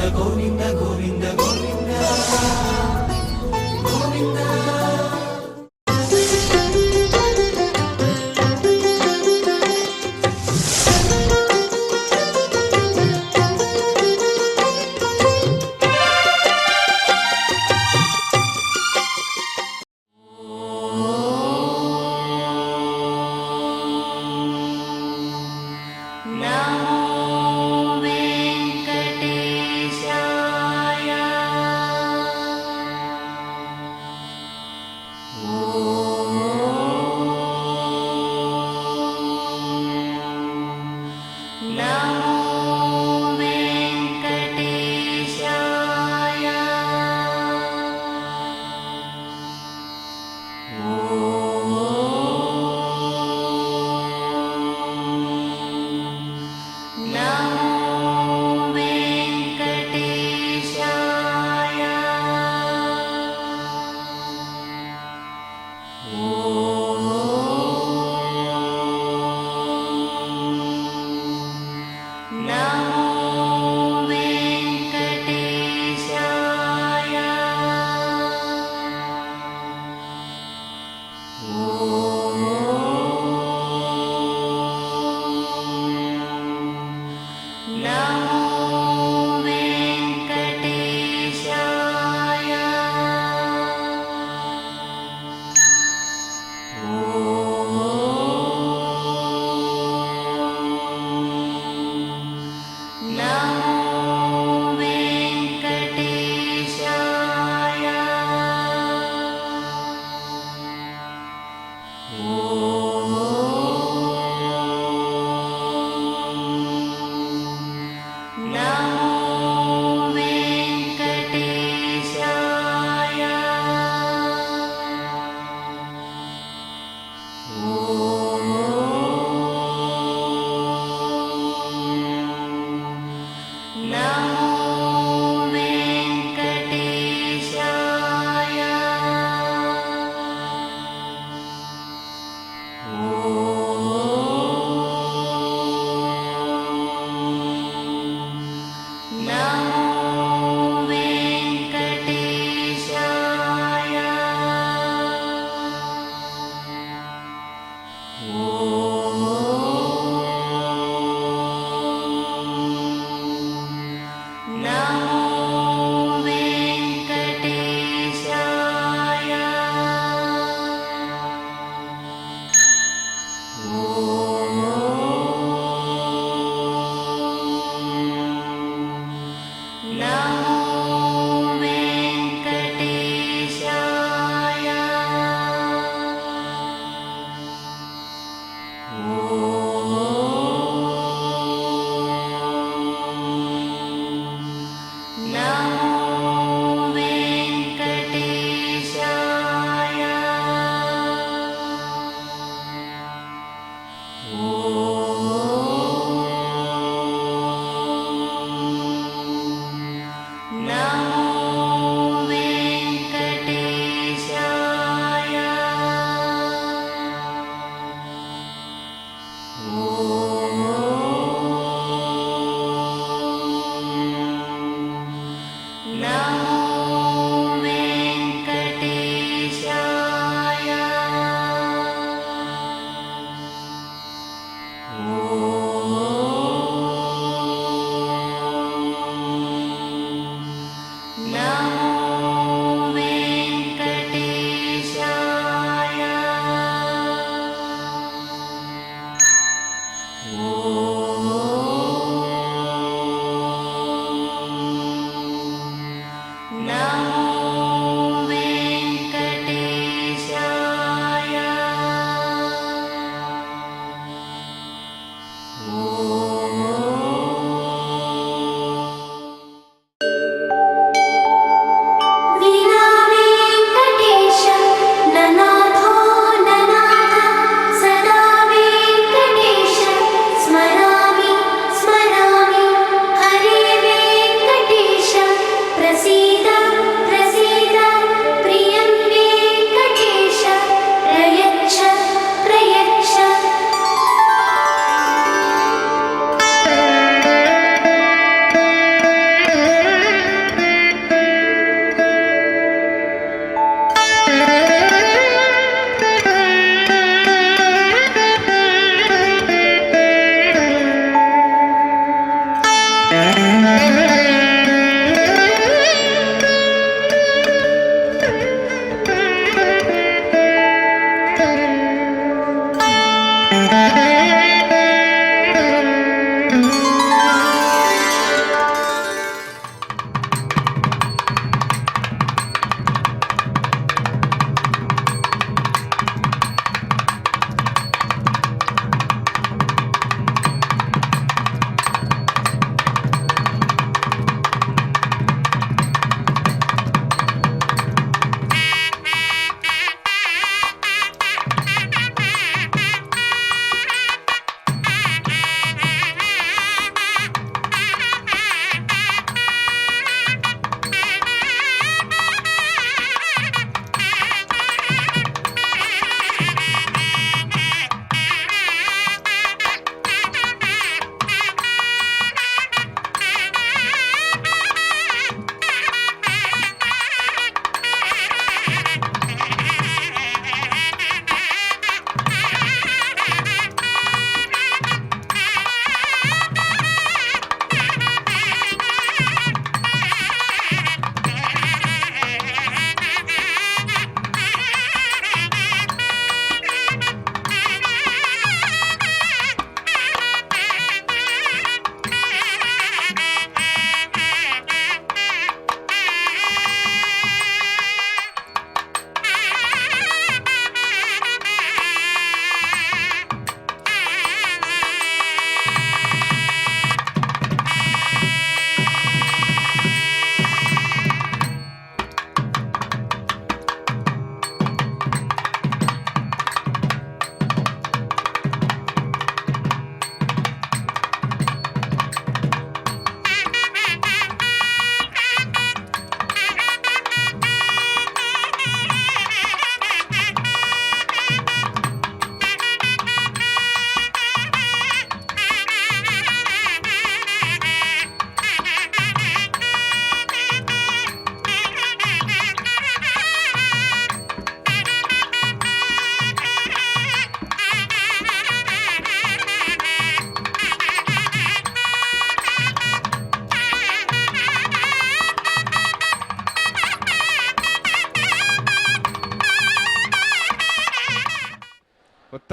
గోవింద గోవింద గోవింద గోవింద.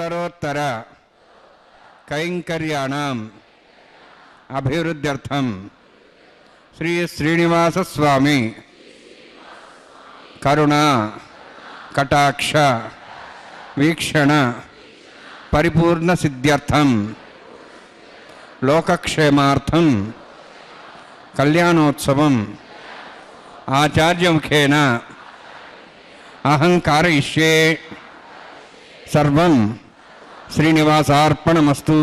ఉత్తరోత్తర కైంకర్యాణం అభివృద్ధ్యర్థం శ్రీ శ్రీనివాస స్వామి కరుణ కటాక్ష వీక్షణ పరిపూర్ణ సిద్ధ్యర్థం లోకక్షేమార్థం కళ్యాణోత్సవం ఆచార్యముఖేన అహం కారయిష్యే సర్వం శ్రీనివాసార్పణమస్తు.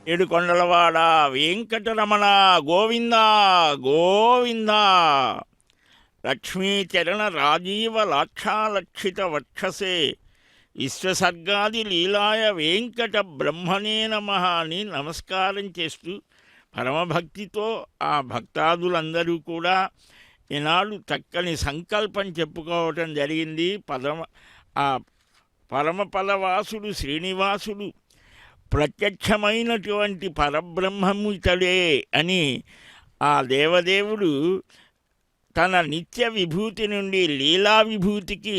ఏడుకొండలవాడ వెంకటరమణ గోవింద గోవింద. లక్ష్మీచరణ రాజీవ లాక్షాలక్షిత వక్షసే విశ్వసర్గాది లీలాయ వెంకట బ్రహ్మణే నమః అని నమస్కారం చేస్తూ పరమభక్తితో ఆ భక్తాదులందరూ కూడా ఈనాడు చక్కని సంకల్పం చెప్పుకోవటం జరిగింది. ఆ పరమపదవాసుడు శ్రీనివాసుడు ప్రత్యక్షమైనటువంటి పరబ్రహ్మము ఇతడే అని ఆ దేవదేవుడు తన నిత్య విభూతి నుండి లీలా విభూతికి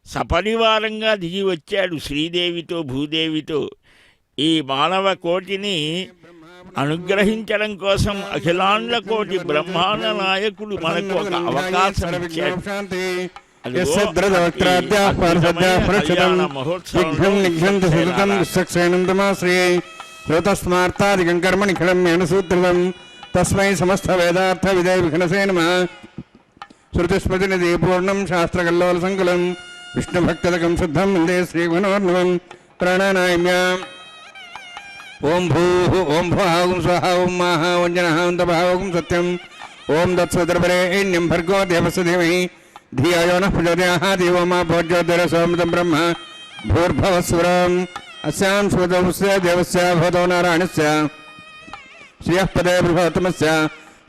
సపరివారంగా దిగి వచ్చాడు శ్రీదేవితో భూదేవితో. ఈ మానవ కోటిని అనుగ్రహించడం కోసం అఖిలాండ కోటి బ్రహ్మాండ నాయకుడు మనకు ఒక అవకాశం ఇచ్చాడు. శ్రోతస్మార్తాదికం కర్మ నిఖిలం మేనసూత్రితం తస్మై సమస్త వేదార్థ విదయ విఘ్నసే నమః. శృతిస్మృతినిధి పూర్ణం శాస్త్రకల్లోల సంకులం విష్ణుభక్తదకం శుద్ధం వందే శ్రీగుణోర్ణవం ప్రాణానాయమ్యాం. ఓం భూః ఓం భువః ఓం స్వః ఓం మాః ఓం జనః ఓం తపః ఓం సత్యం ఓం తత్సవితుర్వరేణ్యం భర్గో దేవस्य ధీమహి ధియో యో నః ప్రచోదయాత్. దేవో మా భోజ్యోతిరసోమృతం బ్రహ్మ భూర్భువస్సురం అస్యాం శుభదోస్య దేవస్య భూతో నారాయణస్య శ్రియః పదే బృహత్తమస్య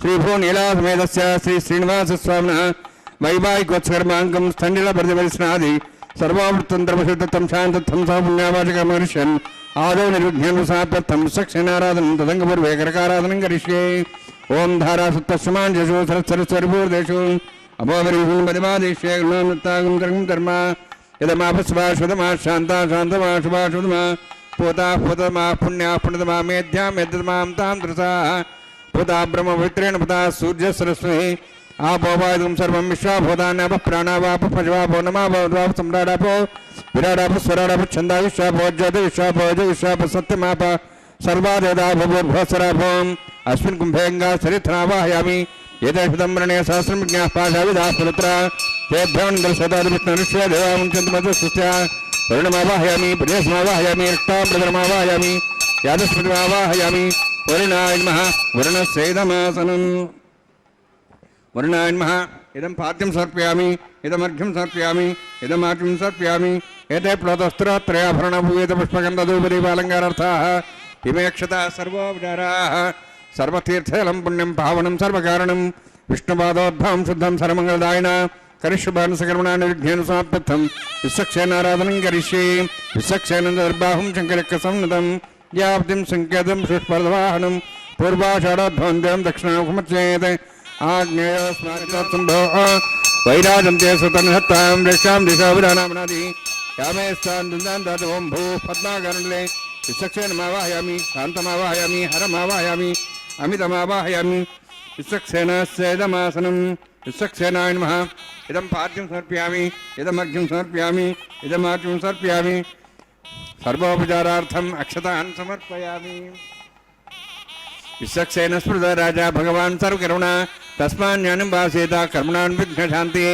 శ్రీభూనీలాసమేతస్య శ్రీ శ్రీనివాసస్వామినః వైవాహికోత్సకర్మాంకం స్థండిల ప్రతిపరిస్నాది సర్వావృత్తం ద్రవశుద్ధం శాంతత్వం సౌపుణ్యావాచకమరిష్యన్ ఆదౌ నిర్విఘ్నం సాప్యర్థం సక్షనారాధనం తదంగపూర్వే కరకారాధనం కరిష్యే. ఓం ధారాసుత్తస్మాంజు సరస్వరిపూర్దేషు అపోవరిమాదేశ్యే గుణానుత్తాగం కర్మం కర్మ యదమాపస్వాశ్వతమా శాంతా శాంతమా శుభాశుభమా పూతా పూతమా పుణ్యా పుణ్యతమా మేధ్యా మేధ్యమాం తాం ధృతా పూతా బ్రహ్మ పవిత్రేణ పుతా సూర్య సరస్వతి ఆపోవాయుధం సర్వం విశ్వాభూతాన్యాప ప్రాణావాప పశవాపో నమాపో సమ్రాడాపో విరాడాప స్వరాడాప ఛందా విశ్వాపో జ్యోతి విశ్వాపోజ విశ్వాప సత్యమాప సర్వాదేదాభూర్భస్వరాభోం అస్మిన్ కుంభేంగా సరిత్నావాహయామి ఏతేషితం వర్ణే సహస్రం విజ్ఞాః పాశావిదాస్పుత్ర తేభ్యోన్గల్సదాదివిష్ణురుష్య దేవాముంచంతమధుస్య వరుణమావాహయామి ప్రదేశమావాహయామి రక్తాంబరమావాహయామి యాదస్మృతిమావాహయామి. వరుణాయ నమః వరుణస్యేదమాసనం వరుణాయ నమః. ఇదం పాద్యం సమర్పయామి ఇదమర్ఘ్యం సమర్పయామి ఇదమార్ఘ్యం సమర్పయామి. ఏతే ప్లోతస్త్రోత్రయాభరణభూయేత పుష్పగంధధూపదీపాలంకారార్థాః ఇమే అక్షతాః సర్వోపచారాः సర్వతీర్థజలం పుణ్యం పావనం సర్వకారణం విష్ణుపాదోద్భవం శుద్ధం సర్వమంగళదాయన కరిష్యబాణసకర్మణా నిర్విఘ్నేన సమాప్యర్థం విశ్వక్షేనారాధనం కరిష్యే. విశ్వక్షేనం దర్బాహుం శంకరక్కసంనతం యాబ్దిం సంకేతం పుష్పర్ధవాహనం పూర్వాషాఢోద్భవం దక్షిణాముఖమర్చయేత్. ఆగ్నేయోస్మాత్సంభో వైరాజంతే సుతన్హత్తాం రక్షాం దిశావిధానామనాది యామే స్థాన్ దాత ఓం భూ పద్మాకరణలే. విశ్వక్షేనమావాహయామి శాంతమావాహయామి హరమావాహయామి అమితమావాహయామి. విశ్వక్షేనస్యేదమాసనం విశ్వక్షేనాయ నమః. ఇదం పాద్యం సమర్పయామి ఇదమర్ఘ్యం సమర్పయామి ఇదమార్ఘ్యం సమర్పయామి. సర్వోపచారార్థం అక్షతాన్ సమర్పయామి. విశ్వక్షేణ స్మృత రాజా భగవాన్ సర్వకరుణ తస్మాన్యానం వాసేత కర్మణాన్ విఘ్నశాంతి.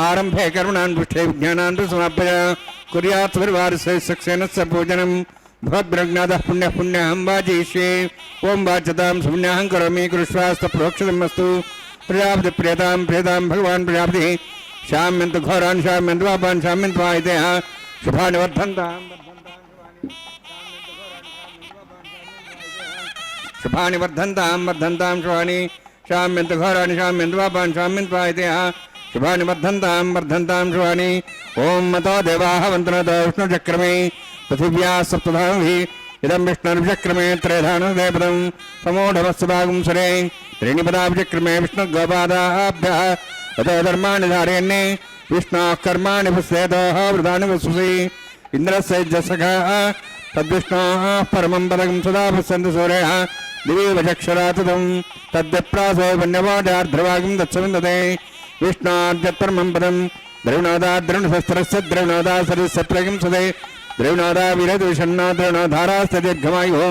ఆరంభే కర్మణాన్ పృష్ఠే విజ్ఞానాన్ సమాప్య కుర్యాత్ పరివారస్య విశ్వక్షేణస్య పూజనం భవద్బ్రజ్ఞాతః పుణ్యః పుణ్యహం వాజయిష్యే. ఓం వాచ్యతాం సుపుణ్యహం కరోమి కురుష్వాస్త ప్రోక్షితమస్తు. ప్రజాపతి ప్రియతాం ప్రియతాం భగవాన్ ప్రజాపతి శామ్యంతు ఘోరాన్ శామ్యంతు పాపాన్ శామ్యంతు వాయితేః శుభాని వర్ధంతాం శుభాని వర్ధంతాం వర్ధంతాం శుభాని శామ్యంతు ఘోరాని శామ్యంతు పాపాన్ శామ్యంతు పాయతే శుభాని వర్ధంతాం వర్ధంతాం శుభాని ఓం మతో దేవాః వంతనతో విష్ణుచక్రమే పృథివ్యా సప్తధామి ఇదం విష్ణుర్విచక్రమే త్రైధానుదేపదం సమూఢమస్సుభాగం సరే త్రీణిపదాభిచక్రమే విష్ణుర్గోపాదాభ్యः తతో ధర్మాణి ధారయన్నే విష్ణోః కర్మాణి పుస్తేతోః వృతాని వసుసి ఇంద్రస్యజసఖः తద్విష్ణోః పరమం పదకం సదా పశ్యంతి సూర్యः దివీవచక్షరాతతం తద్విప్రాసో పుణ్యవాదార్ధ్రవాగం దత్సవిందతే విష్ణోర్జత్పరమం పదం ద్రవిణోదాద్రవిణశస్త్రస్య ద్రవిణోదాసరిసప్రగం సదే ద్రవిణోదా విరదుషన్నా ద్రవిణోధారాస్తదీర్ఘమాయుः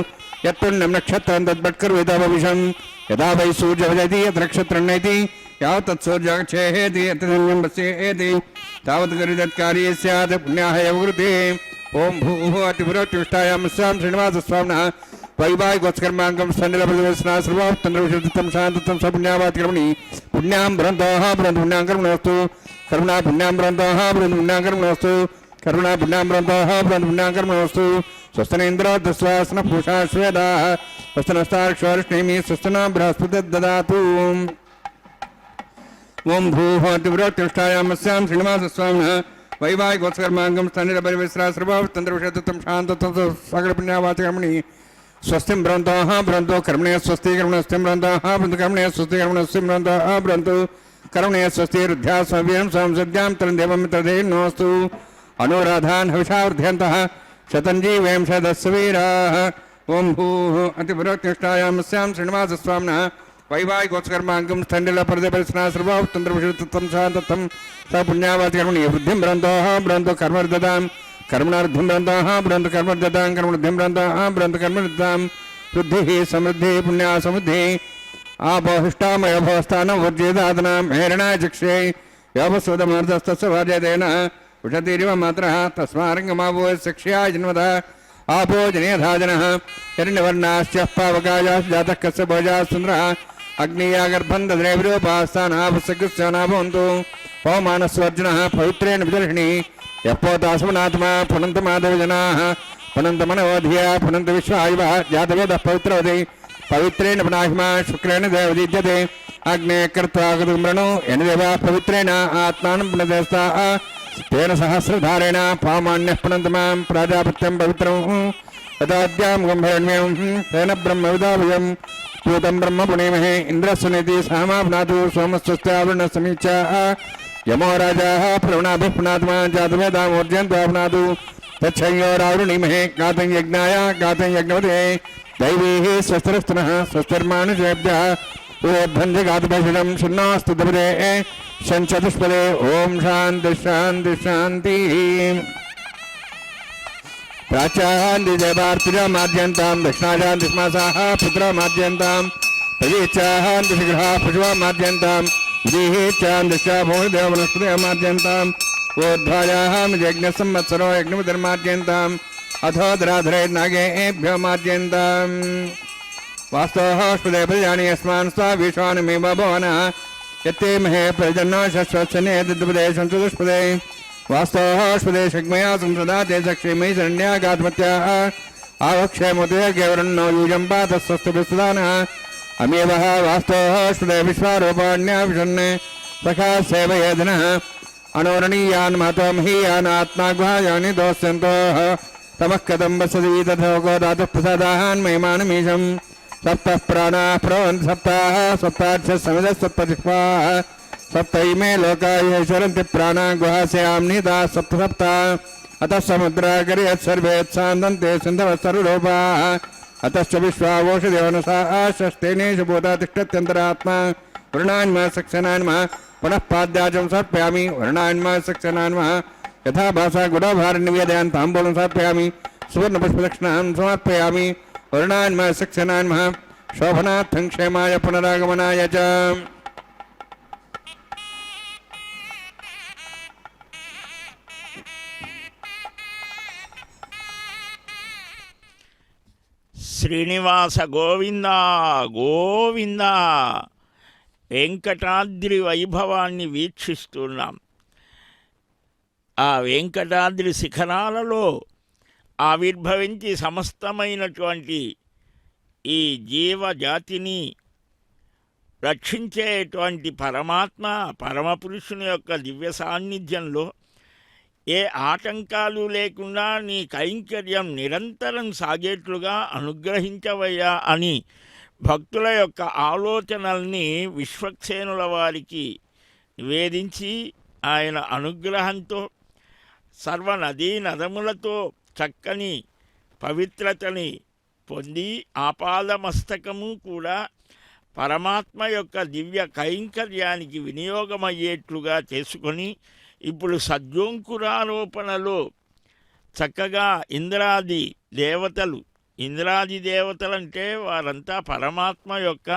యత్పుణ్యం నక్షత్రం తద్భట్కర్వేతాభవిషం యదా వై సూర్యవజతి యత్ నక్షత్రం నైతి యావత్ తత్సూర్యక్షేహేతి యత్నం పశ్యేతి తావత్ గరిదత్కార్యే స్యాత్ పుణ్యాహ యవృతే ఓం భూః అతిపురోత్యుష్టాయాం స్వాం శ్రీనివాసస్వామినః వైవాహికోత్కర్మాంగం సన్నిలపదవేశనా సర్వాత్తంద్రవిశుద్ధం శాంతత్వం సపుణ్యావాతికర్మణి పుణ్యాం బృందోః బృంద పుణ్యాం కర్మణోస్తు కరుణా పుణ్యాం బృందోః బృంద పుణ్యాం కర్మణోస్తు కరుణా పుణ్యాం బృందోః బృంద పుణ్యాం కర్మణోస్తు స్వస్తనేంద్రోదస్వాసన పూషా శ్వేదాః స్వస్తనస్తార్క్ష్వార్ష్ణేమి స్వస్తన బృహస్పతి దదాతు ఓం భూః అతిపురోత్యుష్టాయామస్యాం శ్రీనివాసస్వామినః వైవాహికోత్కర్మాంగం స్థనిరపరివేశ్రా సర్వాత్తంద్రవిశుద్ధం శాంతత్వం సకల పుణ్యావాతికర్మణి స్వస్తిం భ్రంతోః భ్రంతో కర్మణే స్వస్తి కర్మణస్తిం భ్రంతోః భ్రంత కర్మణే స్వస్తి కర్మణస్తిం భ్రంతోః భ్రంతు కర్మణే స్వస్తి రుద్ధ్యా స్వవ్యం సంసద్యాం తరం దేవమిత్రదేన్నోస్తు అనురాధాన్ హవిషావృధ్యంతః శతం జీవేం శతస్వీరాः ఓం భూః అతిపురోత్యుష్టాయామస్యాం శ్రీనివాసస్వామినः వైవాహికోత్కర్మాంగం స్థండిలపరిదపరిశ్నా సర్వాత్తంద్రవిశుద్ధం శాంతత్వం స పుణ్యావాతికర్మణి వృద్ధిం భ్రంతోః భ్రంతో కర్మర్దదాం कर्मणार्धं ब्रंदाः ब्रंद कर्मर्दतां कर्मणुद्धिं ब्रंदाः ब्रंद कर्मर्दतां वृद्धिः समृद्धिः पुण्या समृद्धिः आपोहिष्टामय भवस्थानं वर्जेदादनां हेरणाय चक्षे योपस्वदमर्धस्तस्य वार्यतेन उषतिरिव मात्रः तस्मारङ्गमावो शिक्ष्याय जन्मतः आपो जनेधाजनः हिरण्यवर्णाश्च पावकायाश्च जातः कस्य भोजाः सुन्दरः अग्नियागर्भं दद्रे विरूपास्तानापस्यकृत्यो न भवन्तु पवमानस्वर्जनः पवित्रेण विदर्शिनी यपोतासुनात्मा पुनंत माधव जनाः पुनंत मनोधिया पुनंत विश्वायुवः जातवेदः पवित्रवति पवित्रेण पुनाहिमा शुक्रेण देवदीज्यते अग्ने कृत्वा कुतुम्रणो यनदेवः पवित्रेण आत्मानं पुनदेस्ताः तेन सहस्रधारेण पामान्यः पुनन्त मां प्राजापत्यं पवित्रं तदाद्यां गम्भीरण्यं तेन ब्रह्मविदाभयं पूतं ब्रह्म पुणेमहे इन्द्रस्वनेति सामाप्नातु सोमस्वस्त्यावृणसमीक्षा यमो राजाः प्रवणाभिः पुनात्मा जातवेदामोर्जयन्त्वाप्नातु तच्छयोरावृणीमहे गातं यज्ञाय गातं यज्ञवते दैवीः स्वस्तिरस्तनः स्वस्तिर्मानुषेभ्यः उभ्यञ्जगातभषिणं शून्नास्तु दपदे शञ्चतुष्पदे ॐ शान्तिः शान्तिः शान्तिः प्राच्यान्तिजयभार्तिजामाद्यन्तां दक्षिणाजान्तिष्मासाः पुत्रमाद्यन्तां प्रतीचान्तिशिखराः पशुवामाद्यन्तां विधिश्चान्दश्चा भूदेव वनस्पतिमाद्यन्ताम् ऊर्ध्वायाः यज्ञसंवत्सरो यज्ञविधर्माद्यन्ताम् अथो धराधरे नागेभ्यो माद्यन्ताम् वास्तवः प्रजानि अस्मान् स्वा विश्वानमेव भवनः यत्ते महे प्रजन्नो शश्वत्सने तद्वदेशं चतुष्पदे वास्तवः शग्मया संसदाते सक्षेमि शरण्यागात्मत्याः आवक्षेमुते केवरन्नो यूजं पातस्वस्तुभिस्सदानः अमेवः वास्तवः विश्वारूपाण्या विषन्ने सखा सेवयेदनः अनोरणीयान् महतो महीयान् आत्माग्वायानि दोष्यन्तोः तमः कथं वसति तथोको धातुः प्रसादाहान् महिमानमीशम् सप्तः प्राणाः प्रवन्ति सप्ताः सप्ताक्षः समिदः सप्तजिह्वाः सप्त इमे लोकाः चरन्ति प्राणाः गुहास्यां निहिताः सप्त सप्ता अतः समुद्राकर्यत् सर्वे यत्सान्दन्ते सिन्धवः सर्वरूपाः अतश्च विश्वावोषदेवनसाः षष्ठेनेषु भूता तिष्ठत्यन्तरात्मा वर्णान्मः सक्सेनान्मः पुनः पाद्याचं समर्पयामि वर्णान्मः सक्सेनान्मः यथा भाषा गुडाभारनिवेदयान् ताम्बूलं समर्पयामि सुवर्णपुष्पदक्षिणां समर्पयामि वर्णान्मः सक्सेनान्मः शोभनार्थं क्षेमाय पुनरागमनाय च శ్రీనివాస గోవింద గోవింద. వెంకటాద్రి వైభవాన్ని వీక్షిస్తున్నాం. ఆ వెంకటాద్రి శిఖరాలలో ఆవిర్భవించి సమస్తమైనటువంటి ఈ జీవజాతిని రక్షించేటువంటి పరమాత్మ పరమపురుషుని యొక్క దివ్య సాన్నిధ్యంలో ఏ ఆటంకాలు లేకుండా నీ కైంకర్యం నిరంతరం సాగేట్లుగా అనుగ్రహించవయ్యా అని భక్తుల యొక్క ఆలోచనల్ని విశ్వక్సేనుల వారికి నివేదించి ఆయన అనుగ్రహంతో సర్వనదీ నదములతో చక్కని పవిత్రతని పొంది ఆపాదమస్తకము కూడా పరమాత్మ యొక్క దివ్య కైంకర్యానికి వినియోగమయ్యేట్లుగా చేసుకొని ఇప్పుడు సద్యోంకురారోపణలో చక్కగా ఇంద్రాది దేవతలంటే వారంతా పరమాత్మ యొక్క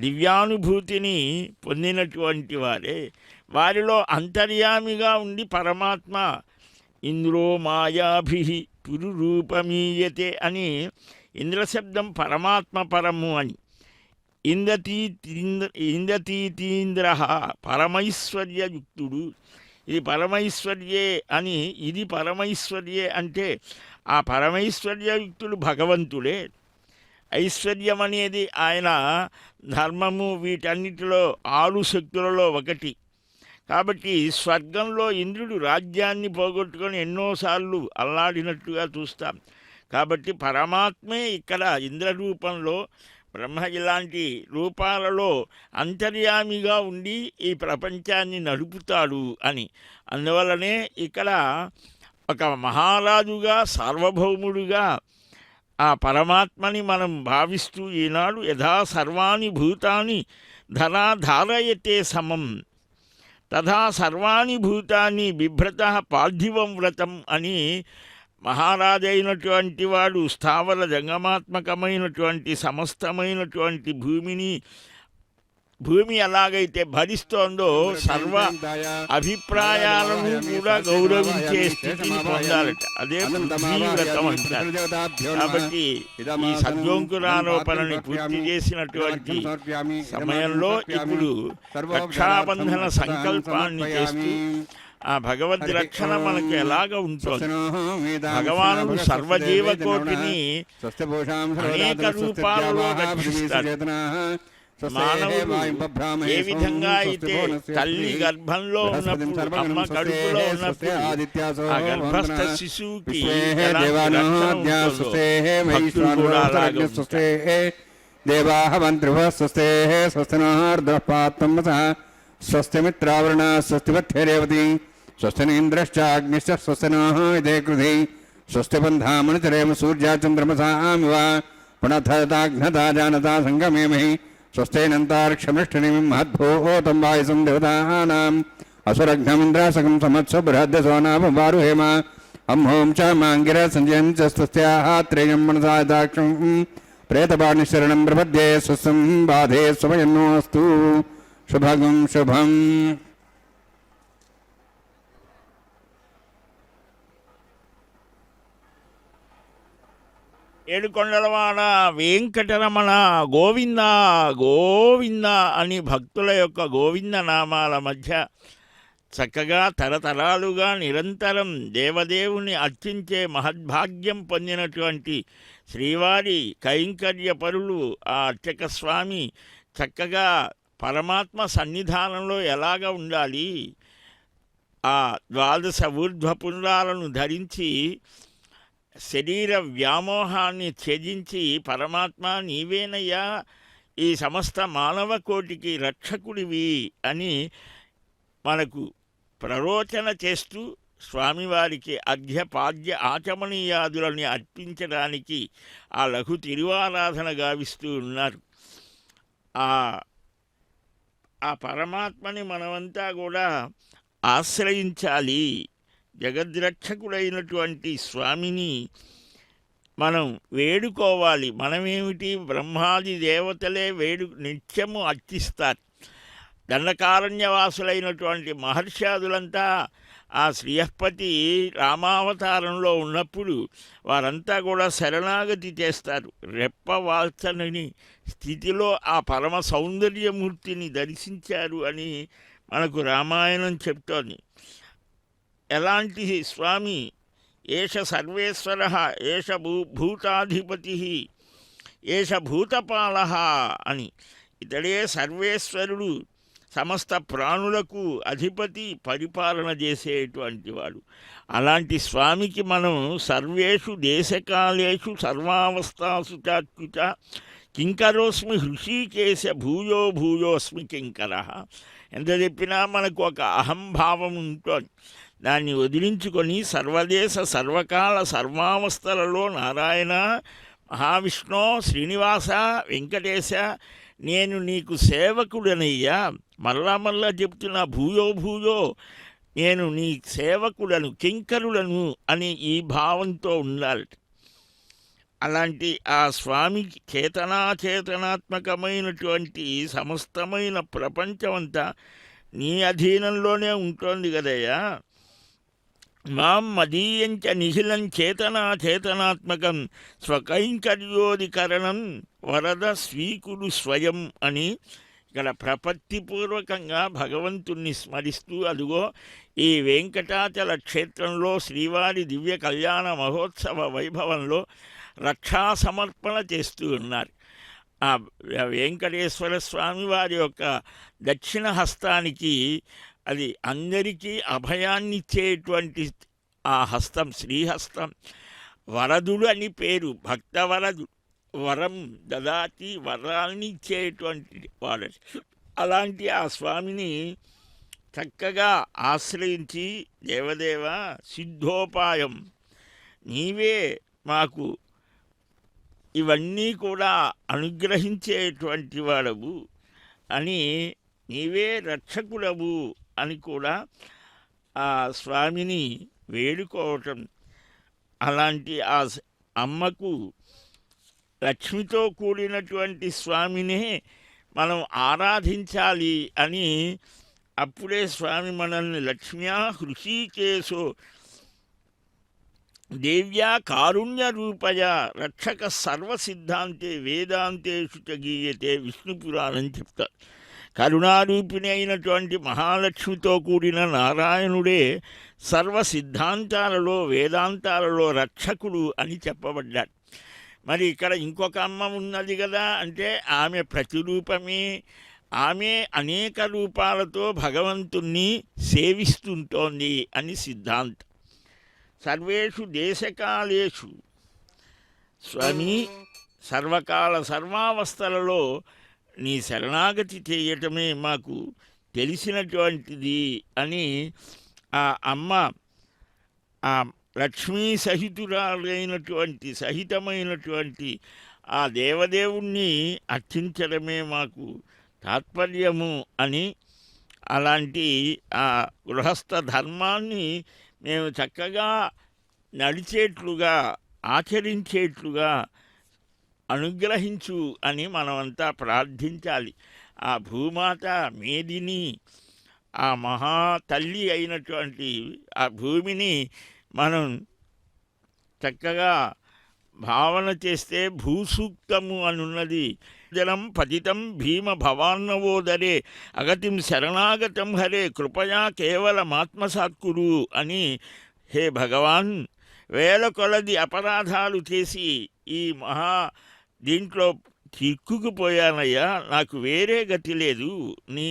దివ్యానుభూతిని పొందినటువంటి వారే. వారిలో అంతర్యామిగా ఉండి పరమాత్మ ఇంద్రో మాయాభి పురురూపమీయతే అని ఇంద్రశబ్దం పరమాత్మ పరము అని. ఇంద్రతీతీంద్ర పరమైశ్వర్యయుక్తుడు. ఇది పరమైశ్వర్యే అని, ఇది పరమైశ్వర్యే అంటే ఆ పరమైశ్వర్యయుక్తుడు భగవంతుడే. ఐశ్వర్యం అనేది ఆయన ధర్మము వీటన్నిటిలో 6 శక్తులలో ఒకటి. కాబట్టి స్వర్గంలో ఇంద్రుడు రాజ్యాన్ని పోగొట్టుకొని ఎన్నోసార్లు అల్లాడినట్టుగా చూస్తాం. కాబట్టి పరమాత్మే ఇక్కడ ఇంద్ర రూపంలో, బ్రహ్మ ఇలాంటి రూపాలలో అంతర్యామిగా ఉండి ఈ ప్రపంచాన్ని నడుపుతాడు అని. అందువలనే ఇక్కడ ఒక మహారాజుగా సార్వభౌముడుగా ఆ పరమాత్మని మనం భావిస్తూ ఈనాడు యథా సర్వాణి భూతాని ధరా ధారయతే సమం తథా సర్వాణి భూతాన్ని బిభ్రత పార్థివం వ్రతం అని మహారాజైనటువంటి వాడు స్థావర జంగమాత్మకమైనటువంటి సమస్తమైనటువంటి భూమి ఎలాగైతే భరిస్తోందో సర్వ అభిప్రాయాలను కూడా గౌరవించే స్థితిని పొందాలట. అదే పృథ్వీవ్రతం అంటారు. కాబట్టి ఈ సద్యోంకురారోపణని పూర్తి చేసినటువంటి సమయంలో ఇప్పుడు రక్షాబంధన సంకల్పాన్ని చేస్తూ ఆ భగవద్ రక్షణ మనకు ఎలాగ ఉంటుంది. భగవానుడు సర్వజీవకోటిని అనేక రూపాలలో రక్షిస్తాడు. మానవుడు ఏ విధంగా అయితే తల్లి గర్భంలో ఉన్నప్పుడు, అమ్మ కడుపులో ఉన్నప్పుడు ఆ గర్భస్థ శిశువుకి దేవాహవంత్రివస్వస్తే స్వస్తినార్ద్రపాత్మస స్వస్తిమిత్రావరణ స్వస్తివత్రేవతి స్వస్తినేంద్రశ్చాగ్నిశ్చ స్వస్తినః ఇదే కృధి స్వస్తి బంధామణితరేమ సూర్యాచంద్రమసామివ పునఃతాఘ్నతా జానతా సంగమేమహి స్వస్తేనంతార్క్షమృష్టినిం మహద్భూతం వాయుసం దేవతానాం అసురఘ్నమింద్రాసకం సమత్స బృహద్దసోనాపవారుహేమ అంహోం చ మాంగిర సంజయం చ స్వస్త్యాః త్రేయం మనసా దాక్షం ప్రేతపాణిశరణం ప్రపద్యే స్వస్తం బాధే స్వయన్నోస్తు శుభగం శుభం. ఏడుకొండలవాడ వెంకటరమణ గోవింద గోవింద అని భక్తుల యొక్క గోవింద నామాల మధ్య చక్కగా తరతరాలుగా నిరంతరం దేవదేవుని అర్చించే మహద్భాగ్యం పొందినటువంటి శ్రీవారి కైంకర్య పరులు ఆ అర్చక స్వామి చక్కగా పరమాత్మ సన్నిధానంలో ఎలాగ ఉండాలి, ఆ ద్వాదశ ఊర్ధ్వ పుండ్రాలను ధరించి శరీర వ్యామోహాన్ని త్యజించి పరమాత్మ నీవేనయ్యా ఈ సమస్త మానవ కోటికి రక్షకుడివి అని మనకు ప్రరోచన చేస్తూ స్వామివారికి అర్ఘ్యపాద్య ఆచమనీయాదులని అర్పించడానికి ఆ లఘు తిరువారాధన గావిస్తూ ఉన్నారు. ఆ పరమాత్మని మనమంతా కూడా ఆశ్రయించాలి. జగద్రక్షకుడైనటువంటి స్వామిని మనం వేడుకోవాలి. మనమేమిటి, బ్రహ్మాది దేవతలే నిత్యము అర్చిస్తారు. దండకారణ్యవాసులైనటువంటి మహర్షాదులంతా ఆ శ్రీయపతి రామావతారంలో ఉన్నప్పుడు వారంతా కూడా శరణాగతి చేస్తారు. రెప్పవాల్చని స్థితిలో ఆ పరమ సౌందర్యమూర్తిని దర్శించారు అని మనకు రామాయణం చెప్తోంది. ఎలాంటి స్వామి? ఏష సర్వేశ్వర, ఏష భూతాధిపతి, ఏష భూతపాల అని. ఇతడే సర్వేశ్వరుడు, సమస్త ప్రాణులకు అధిపతి, పరిపాలన చేసేటువంటి వాడు. అలాంటి స్వామికి మనం సర్వేషు దేశకాలేషు సర్వావస్థాసు చాత్యుత కింకరోస్మి హృషీకేశ భూయో భూయోస్మి కింకర. ఎంత చెప్పినా మనకు ఒక అహంభావం ఉంటుంది. దాన్ని వదిలించుకొని సర్వదేశ సర్వకాల సర్వావస్థలలో నారాయణ, మహావిష్ణు, శ్రీనివాస, వెంకటేశ, నేను నీకు సేవకుడనయ్యా. మళ్ళా చెప్తున్నా, భూయో భూయో నేను నీ సేవకులను, కింకరులను అని ఈ భావంతో ఉండాలి. అలాంటి ఆ స్వామికి చేతనాచేతనాత్మకమైనటువంటి సమస్తమైన ప్రపంచమంతా నీ అధీనంలోనే ఉంటుంది కదయ్యా. మాం మదీయంచ నిఖిలం చేతనాచేతనాత్మకం స్వకైంకర్యోధికరణం వరద స్వీకుడు స్వయం అని ఇక్కడ ప్రపత్తిపూర్వకంగా భగవంతుణ్ణి స్మరిస్తూ, అదుగో ఈ వెంకటాచల క్షేత్రంలో శ్రీవారి దివ్య కళ్యాణ మహోత్సవ వైభవంలో రక్షా సమర్పణ చేస్తూ ఉన్నారు. ఆ వెంకటేశ్వర స్వామి వారి యొక్క దక్షిణ హస్తానికి, అది అందరికీ అభయాన్నిచ్చేటువంటి ఆ హస్తం శ్రీహస్తం. వరదుడు అని పేరు, భక్తవరదు, వరం దదాతి, వరాల్ని ఇచ్చేటువంటి వాడు. అలాంటి ఆ స్వామిని చక్కగా ఆశ్రయించి, దేవదేవ సిద్ధోపాయం, నీవే మాకు ఇవన్నీ కూడా అనుగ్రహించేటువంటి వాడవు అని, నీవే రక్షకుడవు అని కూడా ఆ స్వామిని వేడుకోవటం. అలాంటి ఆ అమ్మకు లక్ష్మితో కూడినటువంటి స్వామినే మనం ఆరాధించాలి అని, అప్పుడే స్వామి మనల్ని లక్ష్మ్యా హృషీకేశో దేవ్యా కారుణ్య రూపయ రక్షక సర్వసిద్ధాంతే వేదాంతేషు చ గీయతే విష్ణుపురాణం చెప్తారు. కరుణారూపిణి అయినటువంటి మహాలక్ష్మితో కూడిన నారాయణుడే సర్వ సిద్ధాంతాలలో, వేదాంతాలలో రక్షకుడు అని చెప్పబడ్డాడు. మరి ఇక్కడ ఇంకొక అమ్మ ఉన్నది కదా అంటే, ఆమె ప్రతిరూపమే. ఆమె అనేక రూపాలతో భగవంతుణ్ణి సేవిస్తుంటోంది అని సిద్ధాంతం. సర్వేషు దేశకాలేషు స్వామి, సర్వకాల సర్వావస్థలలో నీ శరణాగతి చేయటమే మాకు తెలిసినటువంటిది అని ఆ అమ్మ, ఆ లక్ష్మీ సహితమైనటువంటి ఆ దేవదేవుణ్ణి అర్చించడమే మాకు తాత్పర్యము అని, అలాంటి ఆ గృహస్థ ధర్మాన్ని మేము చక్కగా నడిచేట్లుగా, ఆచరించేట్లుగా అనుగ్రహించు అని మనమంతా ప్రార్థించాలి. ఆ భూమాత మేదిని, ఆ మహా తల్లి అయినటువంటి ఆ భూమిని మనం చక్కగా భావన చేస్తే భూసూక్తము అనున్నది. జలం పతితం భీమ భవాన్నవోదరే అగతిం శరణాగతం హరే కృపయా కేవలమాత్మసాత్కురు అని, హే భగవాన్, వేల కొలది అపరాధాలు చేసి ఈ దీంట్లో చిక్కుకుపోయానయ్యా, నాకు వేరే గతి లేదు, నీ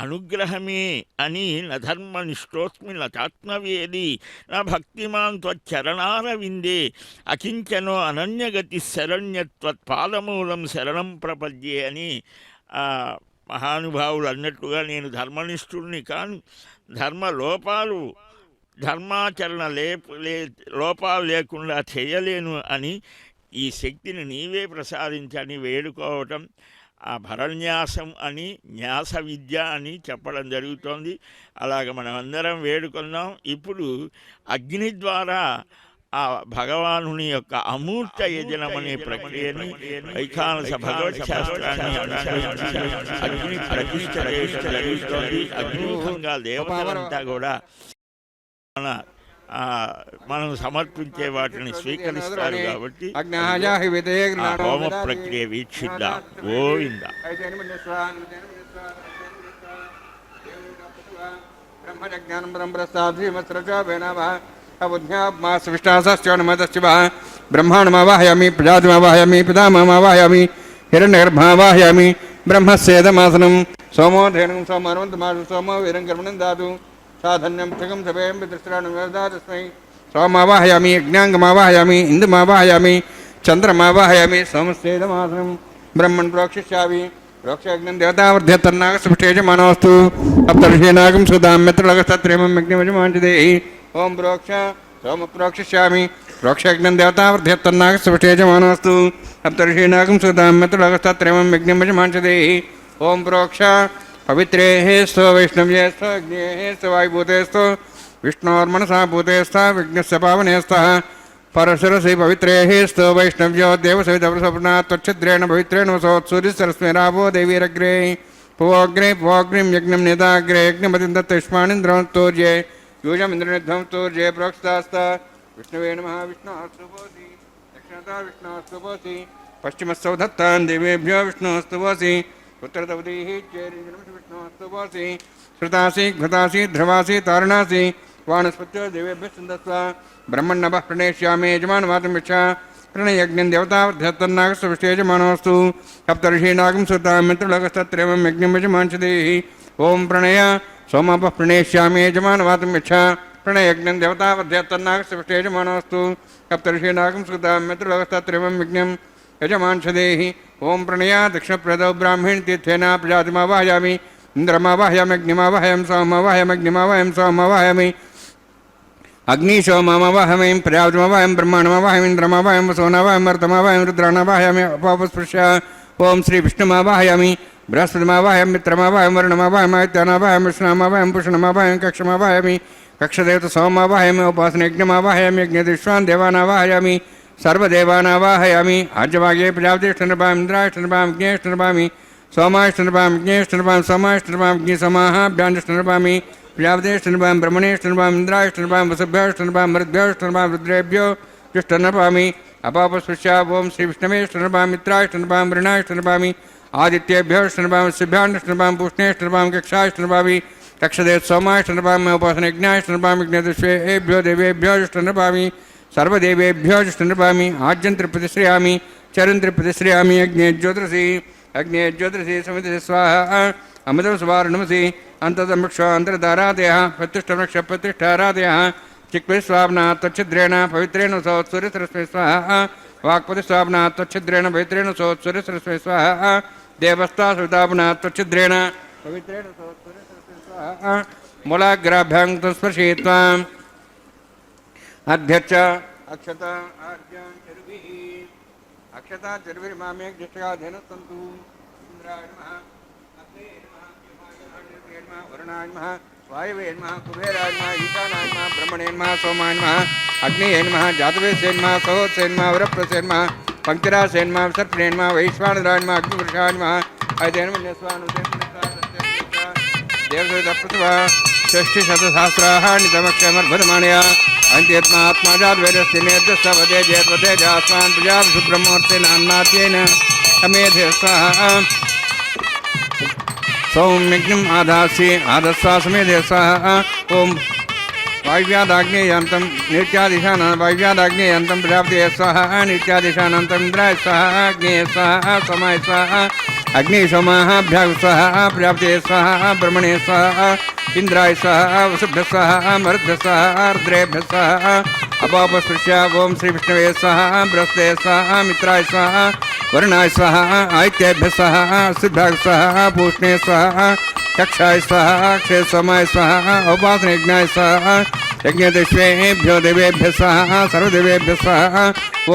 అనుగ్రహమే అని. నధర్మనిష్టోస్మి నాత్మవేది నా భక్తిమాన్ త్వచ్చరణారవిందే అకించనో అనన్యగతి శరణ్యత్వత్పాదమూలం శరణం ప్రపద్యే అని మహానుభావులు అన్నట్టుగా, నేను ధర్మనిష్ఠుడిని కాను, ధర్మాచరణ లోపాలు లేకుండా చేయలేను అని, ఈ శక్తిని నీవే ప్రసాదించని వేడుకోవటం. ఆ భరన్యాసం అని, న్యాస విద్య అని చెప్పడం జరుగుతోంది. అలాగ మనం అందరం వేడుకుందాం. ఇప్పుడు అగ్ని ద్వారా ఆ భగవానుని యొక్క అమూర్త యజనం అనే ప్రక్రియని, వైఖానస భగవత్ శాస్త్రాన్ని అగ్ని ప్రతిష్ఠ జరుగుతోంది. అగ్నిముఖంగా దేవతలంతా కూడా మనం సమర్పించే వాటిని స్వీకరిస్తారు కాబట్టి హోమ ప్రక్రియ వీక్షిద్దాం. గోవింద. ब्रह्मज्ञानं ब्रह्मप्रसाद्रीमस्रजोभेनवः अबुद्ध्यामासविष्टासस्योन्मतशिवः ब्रह्माण्डमावाहयामि प्रजातिमावाहयामि पितामहमावाहयामि हिरण्यगर्भावाहयामि ब्रह्मस्येदमासनं सोमो धेनुं सोमर्वन्तमासु सोमो वीरं कर्मणं दातु साधन्यं त्रिकं सभयं पितृश्राणं तस्मै सोमावाहयामि यज्ञाङ्गमावाहयामि इन्दुमावाहयामि चन्द्रमावाहयामि सोमस्येदमासनं ब्रह्मन् प्रोक्षिष्यामि प्रोक्षयज्ञं देवतावर्ध्यतन्नागसुष्टेजमानोऽस्तु सप्तर्षीनागं सुदां मित्रलगस्तत्रेमं यज्ञमजमाञ्चदेहि ओं प्रोक्ष सोम प्रोक्षिष्यामि प्रोक्षयज्ञं देवतावर्ध्यतन्नागसुष्टेजमानोऽस्तु सप्तर्षीनागं सुदां मित्रलगस्तत्रेमं यज्ञमजमाञ्चदेहि ओं प्रोक्ष पवित्रेः स्तो वैष्णव्ये स्तो अग्नेः स्तो वायुभूते स्तो विष्णोर्मनसा भूते स्तः विघ्नस्य पावने स्तः परशुरसि पवित्रेः स्तो वैष्णव्यो देवसवितप्रसपना त्वच्छिद्रेण पवित्रेण वसोत्सूर्यसरस्मेरावो देवीरग्रे पुवोग्निं यज्ञं नेताग्रे यज्ञमतिं दत्तयुष्माणीन्द्रं स्तोर्ये यूजमिन्द्रनिध्वं स्तोर्ये प्रोक्षतास्ता विष्णवे नमः विष्णोस्तुभोसि दक्षिणता विष्णोस्तुभोसि पश्चिमस्तौ दत्तान् देवेभ्यो विष्णोस्तुभोसि उत्तरतवतीः विष्णोस्तुभोसि श्रुतासि घृतासि ध्रुवासि तारणासि वानस्पत्यो देवेभ्यः छन्दस्व ब्रह्मण्णवः प्रणेष्यामि यजमानवातं यच्छ प्रणयज्ञं देवतावर्ध्यतन्नागस्य यजमानोऽस्तु सप्तर्षीनागं सुतां मित्रलोकस्तत्रेवं यज्ञं यजमाञ्चदेहि ओं प्रणय सोमपः प्रणेष्यामि यजमानवातं यच्छ प्रणयज्ञं देवतावर्ध्यतन्नागस्य यजमानोऽस्तु सप्तर्षीनागं सुतां मित्रलोकस्तत्रेवं यज्ञं यजमाञ्चदेहि ओं प्रणय दक्षिणप्रदौ ब्राह्मणतीर्थेन प्रजातिमावाहयामि इन्द्रमावाहयामि अग्निमावाहयामि सोममावाहयामि अग्निमावाहयामि सोममावाहयामि अग्निशोममावाहयामि प्रजापतिमावाहयामि ब्रह्माण्डमावाहयामि इन्द्रमावाहयामि वसुनावाहयामि मरुतमावाहयामि रुद्राणावाहयामि अपापस्पृश्य ओं श्रीविष्णुमावाहयामि बृहस्पतिमावाहयामि मित्रमावाहयामि वरुणमावाहयामि आदित्यानावाहयामि विष्णुमावाहयामि पूषणमावाहयामि कक्षमावाहयामि कक्षदेवतसोममावाहयामि उपासनयज्ञमावाहयामि यज्ञदिष्वान् देवानावाहयामि सर्वदेवानावाहयामि आज्यभागे प्रजापतिष्ठनृपाम् इन्द्राष्टनृपाम् यज्ञेष्टनृपामि सोमाष्टनृपाम् यज्ञेष्टनृपाम् सोमाष्टनृपाम् यज्ञसमाहाभ्याण्डष्टनृपामि प्रजापतेष्टनृपाम् ब्रह्मणेष्टनृपाम् इन्द्राष्टनृपाम् वसुभ्योष्टनृपाम् मरुद्भ्योष्टनृपाम् रुद्रेभ्यो जुष्टनृपामि अपापस्पृश्य ओं श्रीविष्णवेष्टनृपाम् मित्राष्टनृपाम् वृणाष्टनृपामि आदित्येभ्योष्टनृपाम् वसुभ्याण्डष्टनृपाम् पूष्णेष्टनृपाम् कक्षाष्टनृपामि कक्षदेव सोमाष्टनृपाम् उपासनयज्ञाष्टनृपाम् यज्ञदुष्वेभ्यो देवेभ्यो जुष्टनृपामि सर्वदेवेभ्यो जुष्टनृपामि आज्यं त्रिप्रतिश्रयामि चरं त्रिप्रतिश्रयामि अग्ने ज्योतिषि समिति स्वाहा अमृतं सुवारणमसि अंतर्दमृक्ष अंतर्धारादयः प्रतिष्ठवृक्ष प्रतिष्ठारादयः चिक्विस्वाप्ना त्वच्छिद्रेण पवित्रेण सोत्सूर्यसरस्वती स्वाहा वाक्पतिस्वाप्ना त्वच्छिद्रेण पवित्रेण सोत्सूर्यसरस्वती स्वाहा देवस्ता सुताप्ना त्वच्छिद्रेण पवित्रेण सोत्सूर्यसरस्वती स्वाहा मूलाग्राभ्यां स्पर्शयित्वा अध्यक्ष अक्षता आर्यां चरुभिः अक्षता चरुभिर्मामे ज्येष्ठगाधेनुस्सन्तु इन्द्राय नमः अग्ने नमः यमाय नमः वरुणाय नमः वायवे नमः कुबेराय नमः ईशानाय नमः ब्रह्मणे नमः सोमाय नमः अग्नेय नमः जातवेदसे नमः सहोदसे नमः वरप्रसे नमः पंक्तिरासे नमः सर्पणे नमः वैश्वानराय नमः अग्निपुरुषाय नमः अयतेनमन्यस्वानुदेवसहस्राः देवसवितप्रतिभा षष्टिशतसहस्राः नितमक्षमर्भदमानया अंत्यत्मात्माजाद्वेदस्य नेतस्तवदे जयत्वते जास्वान् प्रजापतिषु ब्रह्मोर्तेन अन्नाद्येन अमेधे स्वाहा सौम्यज्ञम् आदस्वा समेधे स्वाहा ओं वायव्यादाग्नेयान्तं नित्यादिशानां वायव्यादाग्नेयान्तं प्रजापतये स्वाहा नित्यादिशानान्तं इन्द्राय स्वाहा अग्नेये स्वाहा सोमाय स्वाहा अग्निशोमाभ्यां स्वाहा प्रजापतये स्वाहा ब्रह्मणे स्वाहा इंद्राय स्वाहा वसुभ्यः स्वाहा मरुद्भ्यः स्वाहा रुद्रेभ्यः स्वाहा अपापस्पृश्य ओं श्रीविष्णवे स्वाहा बृहस्पतये स्वाहा मित्राय स्वाहा वरुणाय स्वाहा आदित्येभ्यः स्वाहा असिभ्याय स्वाहा पूष्णे स्वाहा कक्षाय स्वाहा क्षे सोमाय स्वाहा उपासनयज्ञाय स्वाहा यज्ञदिष्वेभ्यो देवेभ्यः स्वाहा सर्वदेवेभ्यः स्वाहा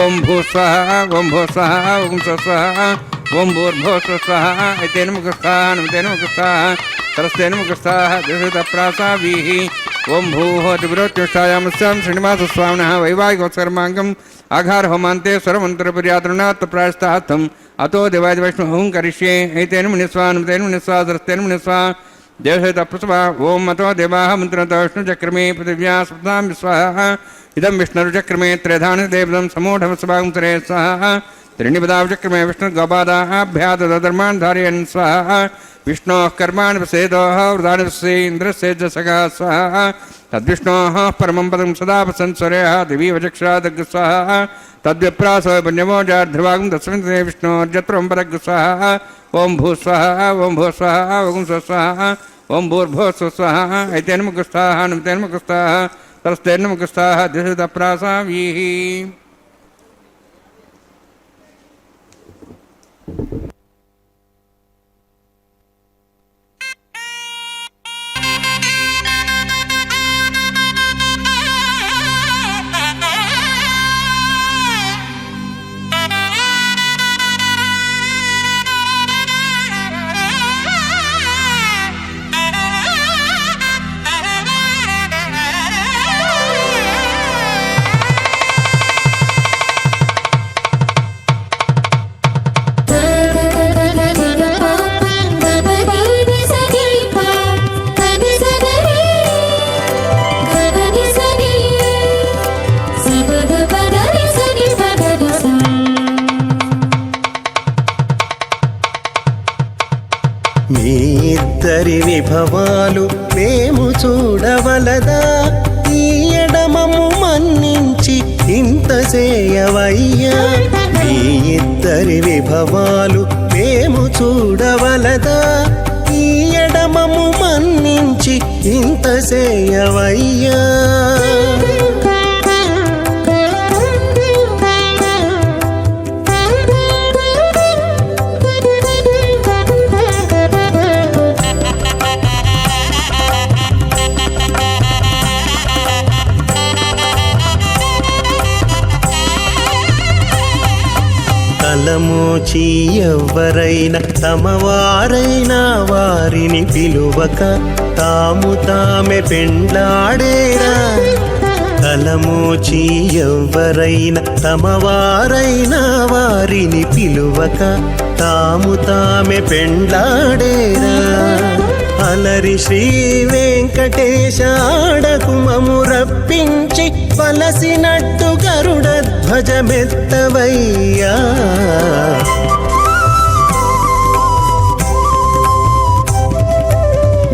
ओं भू स्वाहा ओं भो स्वाहा ओं स्वाहा ओं भूर्भुवः स्वाहा एतेन मुखस्थाः नमतेन मुखस्थाः सरस्तेन मुखस्थाः दशरथप्रासाभिः ओं भूः त्रिपुरोत्युष्ठायामस्यां श्रीनिवासस्वामिनः वैवाहिकोत्सर्माङ्गम् आघारहोमान्ते स्वरमन्त्रपर्यातृणात् प्रायस्तार्थम् अतो देवाय वैष्णवं करिष्ये एतेन मुनिस्वा नमतेन मुनिस्वा सरस्तेन मुनिस्वा देवसहितप्रसवा ओं अतो देवाः मन्त्रतो विष्णुचक्रमे पृथिव्या सप्तां स्वाहा इदं विष्णुचक्रमे त्रेधानदेवं समूढमस्वांसरे स्वाहा त्रिणिपदाचक्रमे विष्णुगोपादाभ्यादधर्मान् धारयन् स्वाहा विष्णोः कर्माणि पश्येतोः वृदानि पश्येन्द्रस्य च सखा स्वाहा तद्विष्णोः परमं पदं सदा प्रसंसरेः दिवीव चक्षुरादग् स्वाहा तद्विप्रासो पुण्यमो जार्ध्रुवागं तस्मिन् विष्णोर्जत्रं परग् स्वाहा ओं भूस्वाहा ओं भूस्वाहा ओं स्वस्वाहा ओं भूर्भुवस्वाहा ऐतेन्मुखस्थाः नमतेन्मुखस्थाः तरस्तेन्मुखस्थाः दिशतप्रासावीः మీ ఇద్దరి విభవాలు మేము చూడవలదా ఈ ఎడమము మన్నించి ఇంత చేయవయ్యా మీ ఇద్దరి విభవాలు మేము చూడవలదా ఈ ఎడమము మన్నించి ఇంత చేయవయ్యా తలమోచి ఎవ్వరైనా తమవారైనా వారిని పిలువక తాము తామే పెండ్లాడేరా తలమోచి ఎవ్వరైనా తమవారైనా వారిని పిలువక తాము తామే పెండ్లాడేరా అలరి శ్రీ వెంకటేశ ఆడకు మము రప్పించి వలసినట్టు గరుడ ధ్వజమెత్తవయ్యా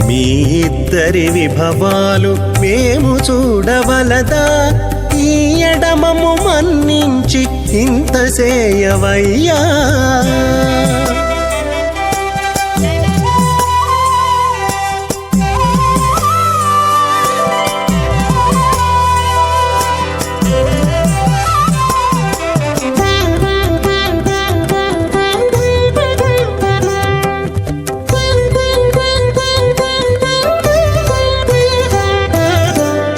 మీ ఇద్దరి విభవాలు మేము చూడవలదా ఈ ఎడమము మన్నించి ఇంత చేయవయ్యా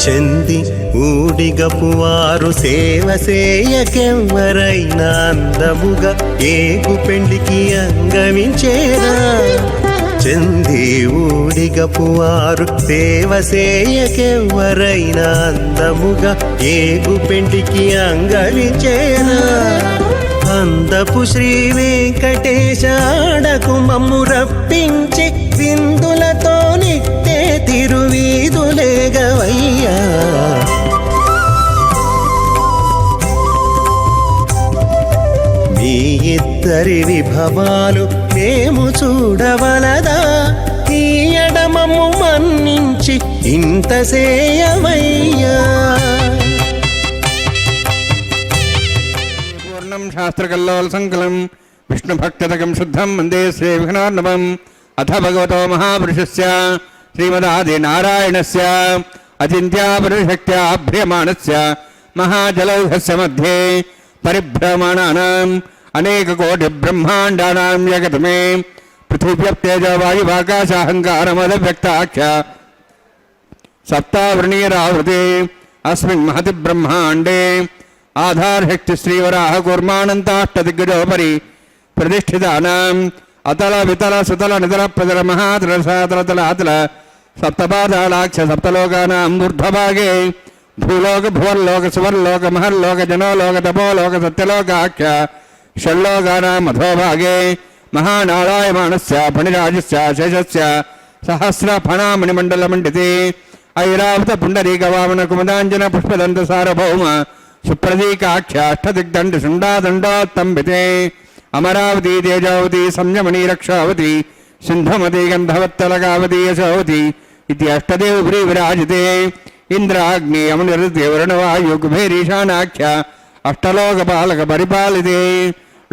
చెంది ఊడిగపు వారు సేవ సేయకెవ్వరైనా అందముగా ఏగు పెండికి అంగమించేరా చెంది ఊడిగపు వారు సేవ సేయకెవ్వరైనా అందముగా ఏగు పెండికి అంగమించేరా అందపు శ్రీ వెంకటేశ ఆడకు మమ్ము రప్పించి విందులతో నిట్టే తిరువీధులేగవయ్యా మీ ఇద్దరి విభవాలు మేము చూడవలదా ఈ ఎడమము మన్నించి ఇంత సేయవయ్యా शास्त्रकल्लोलसङ्कलं विष्णुभक्तदकं शुद्धं वन्दे श्रीविघ्नार्णवम् अथ भगवतो महापुरुषस्य श्रीमदादिनारायणस्य अचिन्त्यापरिशक्त्याभ्रियमाणस्य महाजलौघस्य मध्ये परिभ्रमणानाम् अनेककोटिब्रह्माण्डानां जगतमे पृथिव्यप्तेजवायुवाकाशाहङ्कारमदव्यक्ताख्य सप्तावृणीरावृते अस्मिन् महति ब्रह्माण्डे आधारशक्ति श्रीवराह कूर्मानन्ताष्टदिग्गजोपरि प्रतिष्ठितानाम् अतल वितल सुतल नितल प्रतल महातल सातल तलातल सप्तपादालाक्ष सप्तलोकानां ऊर्ध्वभागे भूलोक भुवर्लोक सुवर्लोक महर्लोक जनोलोक तपोलोक सत्यलोकाख्य षण्लोकानां अधोभागे महानारायमाणस्य फणिराजस्य शेषस्य सहस्रफणामणिमण्डलमण्डिते ऐरावत पुण्डरीकवामन कुमदाञ्जन पुष्पदन्त सार्वभौम सुप्रतीकाख्याष्टदिग्दण्ड शुण्डादण्डोत्तम्बिते अमरावती तेजावती संयमनी रक्षावती सिंधुमती गंधवत्तलगावती यशोवती इति अष्टदेवपुरी विराजते इंद्राग्नि अमनिर्देवरणवायु कुबेरीशानाख्या अष्टलोकपालक परिपालिते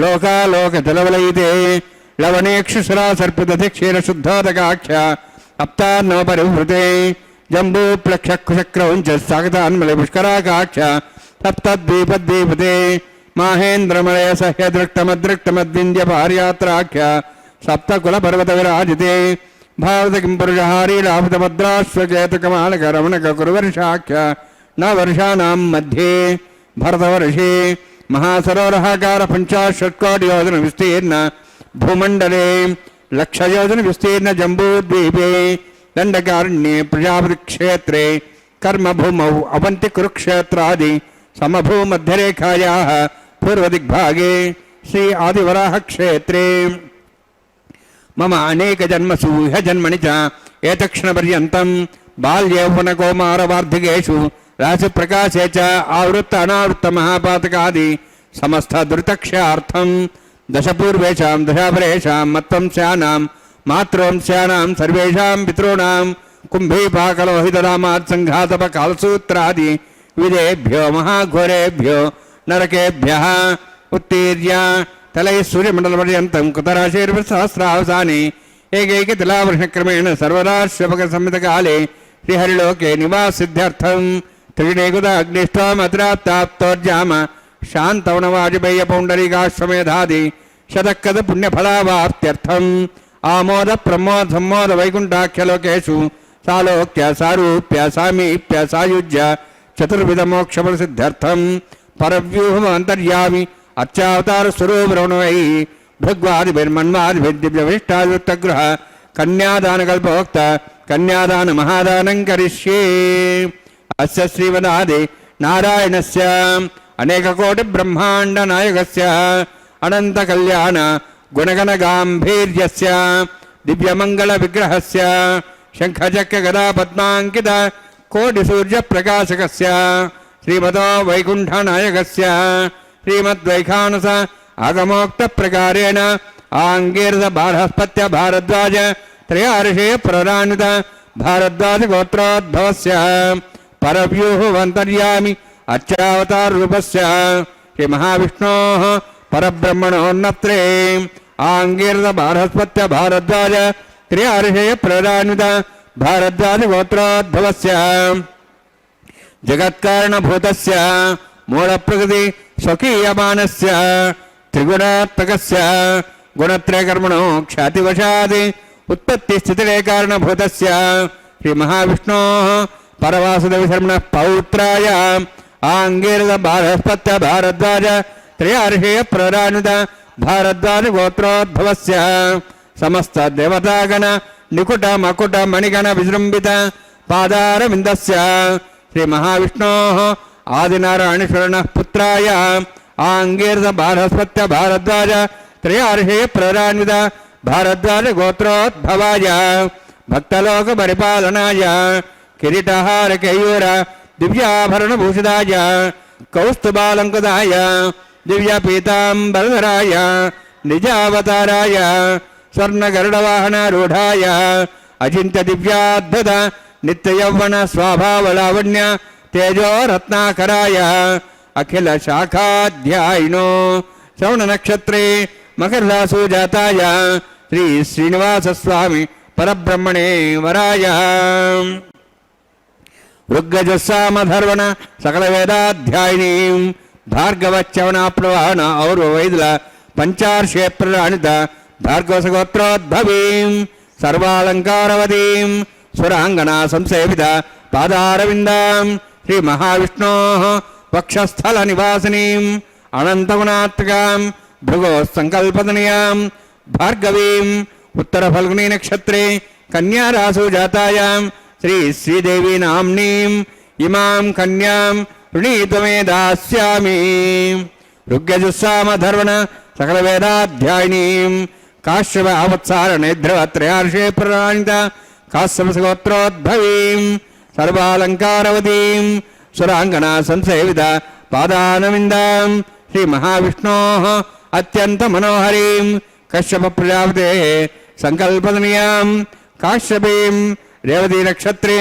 लोकालोकजलवलयिते लवणेक्षुसुरा सर्पितधिक्षीर शुद्धोदकाख्या अप्तान्नव परिवृते जम्बू प्लक्षकुशक्रौञ्च सागतान्मले पुष्कराकाख्या सप्तद्वीपद्वीपते माहेन्द्रमलय सह्यदृष्टमदृष्टमद्विन्द्यपार्यात्राख्या सप्तकुलपर्वत विराजिते भारत किं पुरुषहारी लाभतभद्राश्वकेतकमालक रमणक कुरुवर्षाख्या न वर्षाणां मध्ये भरतवर्षे महासरोवरहाकार 50 कोटियोजन विस्तीर्ण भूमंडले लक्षयोजन विस्तीर्ण जम्बूद्वीपे दंडकारण्ये प्रजापति क्षेत्रे कर्मभूमौ अवंति कुरुक्षेत्रादि समभूमध्यरेखायाः पूर्वदिग्भागे श्री आदिवराह क्षेत्रे मम अनेक जन्मसु ह्य जन्मनि च एतक्षणपर्यन्तं बाल्यौवनकौमारवार्धिकेषु राशिप्रकाशे च आवृत्त अनावृत्त महापातकादि समस्त दुरितक्षयार्थं दशपूर्वेषां दशापरेषां मत्वंस्यानां मातृवंस्यानां सर्वेषां पितॄणां कुम्भीपाकलोहितरामात् सङ्घातपकालसूत्रादि विदेभ्यो महाघोरेभ्यो नरकेभ्यः उत्तीर्य तलैः सूर्यमण्डलपर्यन्तं कुतराशीर्वसहस्रावसाने एकैकतिलावर्षक्रमेण सर्वराश्वपकसंहितकाले श्रीहरिलोके निवासिद्ध्यर्थं त्रिगुणेकुदाग्निष्ठामत्राप्ताप्तोर्जाम शान्तवनवाजपेयपौण्डरीकाश्वमेधादि शतकद पुण्यफलावाप्त्यर्थम् आमोद प्रमोद सम्मोद वैकुण्ठाख्यलोकेषु सालोक्य सारूप्य सामीप्य सायुज्य चतुर्विधमोक्षफलसिद्ध्यर्थं परव्यूहमन्तर्यामि अर्चावतार स्वरूपरमणवै भृग्वादिभिर्मन्वादिभिर्दिव्यविष्टायुक्तगृह कन्यादानकल्पोक्त कन्यादान महादानं करिष्ये अस्य श्रीवदादि नारायणस्य अनेककोटि ब्रह्मांड नायकस्य अनंत कल्याण गुणगण गांभीर्यस्य दिव्यमंगल विग्रहस्य शंखचक्र गदा पद्मांकित कोटि सूर्य प्रकाशकस्य श्रीमतो वैकुंठ नायकस्य श्रीमद्वैखानस आगमोक्त प्रकारेण आंगीर्ध बारहस्पत्य भारद्वाज त्रयार्षे प्रराणित भारद्वाज गोत्रोद्भवस्य परव्यूहवन्तर्यामि अर्चावतार रूपस्य श्री महाविष्णोः परब्रह्मणोन्नत्रे आंगीर्ध बारहस्पत्य भारद्वाज त्रयार्षे प्रराणित भारद्वाज गोत्रोद्भवस्य जगत्कारणभूतस्य मूलप्रकृति स्वकीयमानस्य त्रिगुणात्मकस्य गुणत्रयकर्मणो ख्यातिवशात् उत्पत्तिस्थितिरे कारणभूतस्य श्री महाविष्णोः परवासुदेवशर्मणः पौत्राय आंगीर्ध बारहस्पत्य भारद्वाज त्रयार्षे प्रराणित भारद्वाज गोत्रोद्भवस्य समस्त देवतागण निकुट मकुट मणिगण विजृंभित पादारविन्दस्य श्री महाविष्णोः आदिनारायणेश्वरनः पुत्राय आंगीर्ध बारहस्पत्य भारद्वाज त्रयार्षे प्रराणित भारद्वाज गोत्रोद्भवाय भक्तलोक परिपालनाय किरीटहार केयूर दिव्याभरणभूषिताय कौस्तुभालंकृताय दिव्यपीताम्बरधराय निजावताराय स्वर्णगरुडवाहनारूढाय अचिन्त्य दिव्याद्भुत नित्ययौवन स्वाभावलावण्य तेजो रत्नाकराय अखिल शाखाध्यायिनो श्रवण नक्षत्रे मकर रासु जाताय श्री श्रीनिवास स्वामी परब्रह्मणे वराय ऋग्गजस्सामधर्वण सकल वेदाध्यायिनी भार्गवच्यवनाप्लवान और वैदल पंचार्षे प्रराणित भार्गवसगोत्रोद्भवीं सर्वालंकारवतीं सुरांगना संसेवित पादारविन्दां श्री महाविष्णोः वक्षस्थल निवासिनीं अनंतगुणात्मकां भृगो संकल्पतनयां भार्गवीं उत्तर फल्गुनी नक्षत्रे कन्या रासु जातायां श्री श्रीदेवी नाम्नीं इमां कन्यां वृणीत्वमे दास्यामि ऋग्यजुस्सामधर्वण सकल वेदाध्यायिनीं काश्यप आवत्सारणेद्रवत्रयार्षे प्रराणित काश्यपसगोत्रोद्भवीं सर्वालंकारवतीं सुरांगना संसेवित पादानविन्दां श्री महाविष्णोः अत्यंत मनोहरीं कश्यप प्रजापतेः సంకల్పదనీయాం కాశ్యపీం రేవతి నక్షత్రే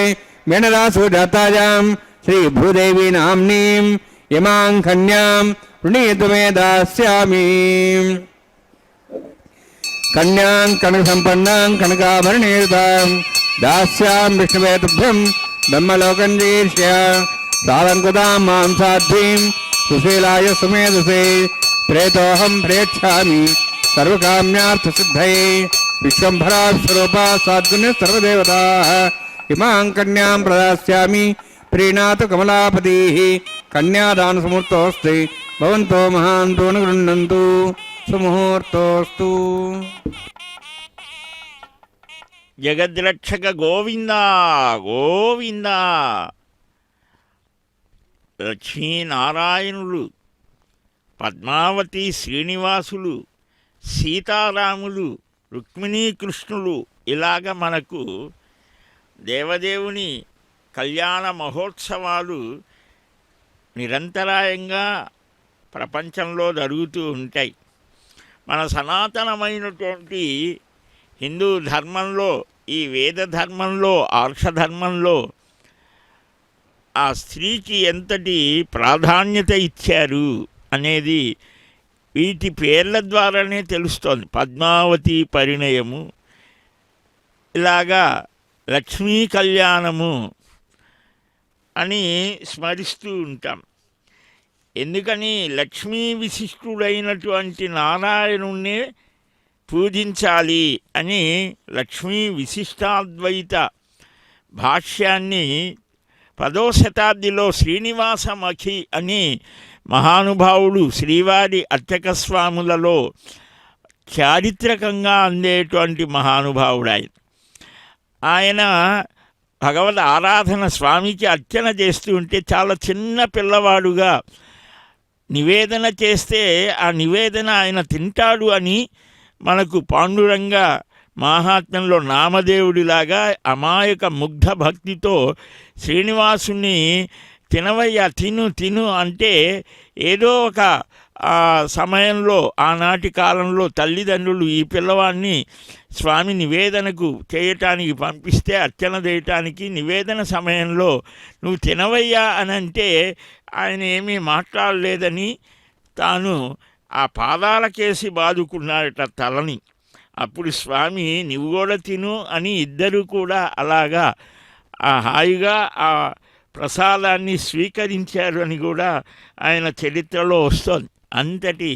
మేనరాసు జాతాయాం శ్రీ భూదేవి నామ్నీం ఇమాం కన్యాం వృణీతు మే దాస్యామి. కన్యాం కనక సంపన్నాం కనకాభరణీయుతాం దాస్యాం విష్ణువే తుభ్యం బ్రహ్మలోకం జీర్ష్య సాలంకృతాం మాం సాధ్వీం సుశీలాయ సుమేధసే ప్రేతోహం ప్రేక్షామి సర్వకామ్యార్థసిద్ధయే విశ్వంభరా స్వరూపా సాద్గుణ్య సర్వదేవతాః ఇమాం కన్యాం ప్రదాస్యామి ప్రీణాతు కమలాపతి. కన్యాదానసముహూర్తోऽస్తి భవంతో మహాంతో న గృహ్ణन्तు సుముహూర్తోస్తు. జగద్రక్షక గోవింద గోవింద. లక్ష్మీనారాయణులు, పద్మావతి శ్రీనివాసులు, సీతారాములు, రుక్మిణీకృష్ణులు ఇలాగ మనకు దేవదేవుని కళ్యాణ మహోత్సవాలు నిరంతరాయంగా ప్రపంచంలో జరుగుతూ ఉంటాయి. మన సనాతనమైనటువంటి హిందూ ధర్మంలో, ఈ వేద ధర్మంలో, ఆర్షధర్మంలో ఆ స్త్రీకి ఎంతటి ప్రాధాన్యత ఇచ్చారు అనేది వీటి పేర్ల ద్వారానే తెలుస్తోంది. పద్మావతి పరిణయము, ఇలాగా లక్ష్మీ కళ్యాణము అని స్మరిస్తూ ఉంటాం. ఎందుకని లక్ష్మీ విశిష్టుడైనటువంటి నారాయణుణ్ణి పూజించాలి అని లక్ష్మీ విశిష్టాద్వైత భాష్యాన్ని 10వ శతాబ్దిలో శ్రీనివాసమఖి అని మహానుభావుడు శ్రీవారి అర్చక స్వాములలో చారిత్రకంగా అందేటువంటి మహానుభావుడు ఆయన భగవద్ ఆరాధన స్వామికి అర్చన చేస్తూ ఉంటే చాలా చిన్న పిల్లవాడుగా నివేదన చేస్తే ఆ నివేదన ఆయన తింటాడు అని మనకు పాండురంగ మహాత్మ్యంలో నామదేవుడిలాగా అమాయక ముగ్ధ భక్తితో శ్రీనివాసుని తినవయ్యా తిను తిను అంటే ఏదో ఒక సమయంలో ఆనాటి కాలంలో తల్లిదండ్రులు ఈ పిల్లవాడిని స్వామి నివేదనకు చేయటానికి పంపిస్తే అర్చన చేయటానికి నివేదన సమయంలో నువ్వు తినవయ్యా అని అంటే ఆయన ఏమీ మాట్లాడలేదని తాను ఆ పాదాలకేసి బాదుకున్నాడట తలని. అప్పుడు స్వామి నువ్వు కూడా తిను అని ఇద్దరు కూడా అలాగా హాయిగా ఆ ప్రసాదాన్ని స్వీకరించారు అని కూడా ఆయన చరిత్రలో వస్తుంది. అంతటి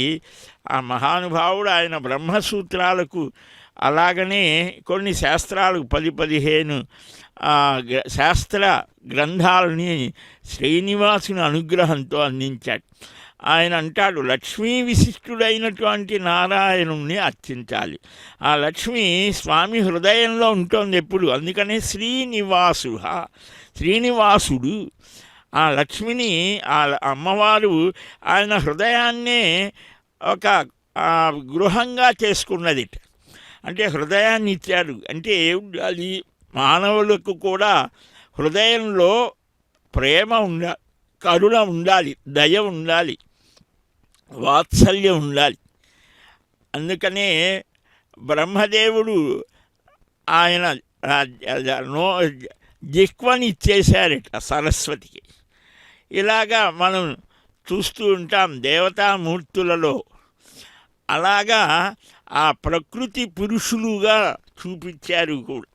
ఆ మహానుభావుడు ఆయన బ్రహ్మసూత్రాలకు అలాగనే కొన్ని శాస్త్రాలకు 10-15 శాస్త్ర గ్రంథాలని శ్రీనివాసుని అనుగ్రహంతో అందించాడు. ఆయన అంటాడు లక్ష్మీ విశిష్టుడైనటువంటి నారాయణుణ్ణి అర్చించాలి. ఆ లక్ష్మి స్వామి హృదయంలో ఉంటుంది ఎప్పుడు. అందుకనే శ్రీనివాసుడు ఆ లక్ష్మిని ఆ అమ్మవారు ఆయన హృదయాన్నే ఒక గృహంగా చేసుకున్నది. అంటే హృదయాన్ని ఇచ్చారు అంటే అది మానవులకు కూడా హృదయంలో ప్రేమ ఉండాలి, కరుణ ఉండాలి, దయ ఉండాలి, వాత్సల్యం ఉండాలి. అందుకనే బ్రహ్మదేవుడు ఆయన జిహ్వని ఇచ్చేశారట సరస్వతికి. ఇలాగా మనం చూస్తూ ఉంటాం దేవతామూర్తులలో. అలాగా ఆ ప్రకృతి పురుషులుగా చూపించారు కూడా.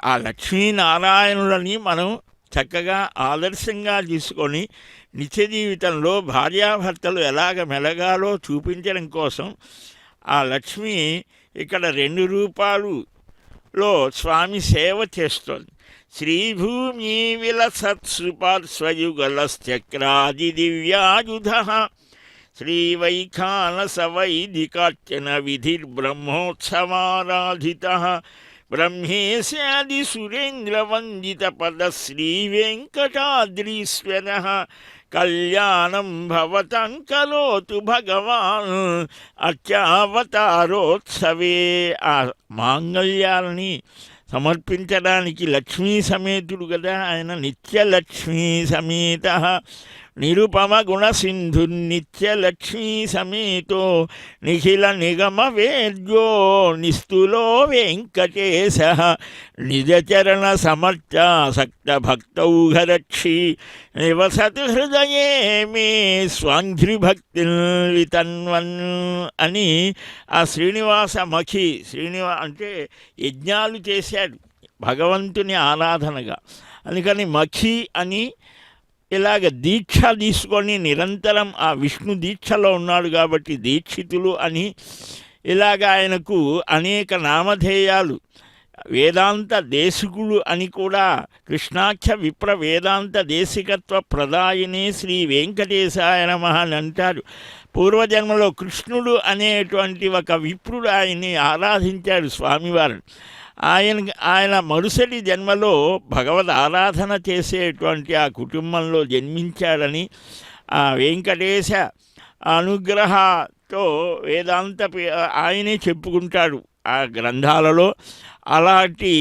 ఆ లక్ష్మీనారాయణులని మనం చక్కగా ఆదర్శంగా తీసుకొని నిత్య జీవితంలో భార్యాభర్తలు ఎలాగ మెలగాలో చూపించడం కోసం ఆ లక్ష్మి ఇక్కడ 2 రూపాలలో స్వామి సేవ చేస్తోంది. శ్రీభూమి విలసత్సుపార్శ్వయుగలశ్చక్రాది దివ్యాయుధ శ్రీవైఖానస వైదికార్చన విధిర్బ్రహ్మోత్సవారాధిత బ్రహ్మేశాది సురేంద్రవందిత పద శ్రీవేంకటాద్రీశ్వర కళ్యాణం భవతం కరోతు భగవాన్ అర్చావతారోత్సవే. ఆ మాంగళ్యాలని సమర్పించడానికి లక్ష్మీ సమేతుడు కదా ఆయన. నిత్యలక్ష్మీ సమేత నిరుపమ గుణ సింధు నిత్యలక్ష్మీ సమేతో నిఖిల నిగమ వేద్యో నిస్తులో వెంకటేశ నిజచరణ సమర్థాసక్త భక్తౌఘరక్షి నివసతు హృదయే మే స్వాంఘ్రిభక్తి వితన్వన్ అని ఆ శ్రీనివాస మఖి అంటే యజ్ఞాలు చేశాడు భగవంతుని ఆరాధనగా. అందుకని మఖి అని ఇలాగ దీక్ష తీసుకొని నిరంతరం ఆ విష్ణు దీక్షలో ఉన్నాడు కాబట్టి దీక్షితులు అని ఇలాగ ఆయనకు అనేక నామధేయాలు. వేదాంత దేశికులు అని కూడా కృష్ణాఖ్య విప్ర వేదాంత దేశికత్వ ప్రదాయిని శ్రీ వెంకటేశాయ నమః అని అంటారు. పూర్వజన్మలో కృష్ణుడు అనేటువంటి ఒక విప్రుడు ఆయన్ని ఆరాధించాడు స్వామివారిని. ఆయన మరుసటి జన్మలో భగవద్ ఆరాధన చేసేటువంటి ఆ కుటుంబంలో జన్మించాడని ఆ వెంకటేశ అనుగ్రహంతో వేదాంత ఆయనే చెప్పుకుంటాడు ఆ గ్రంథాలలో. అలాంటి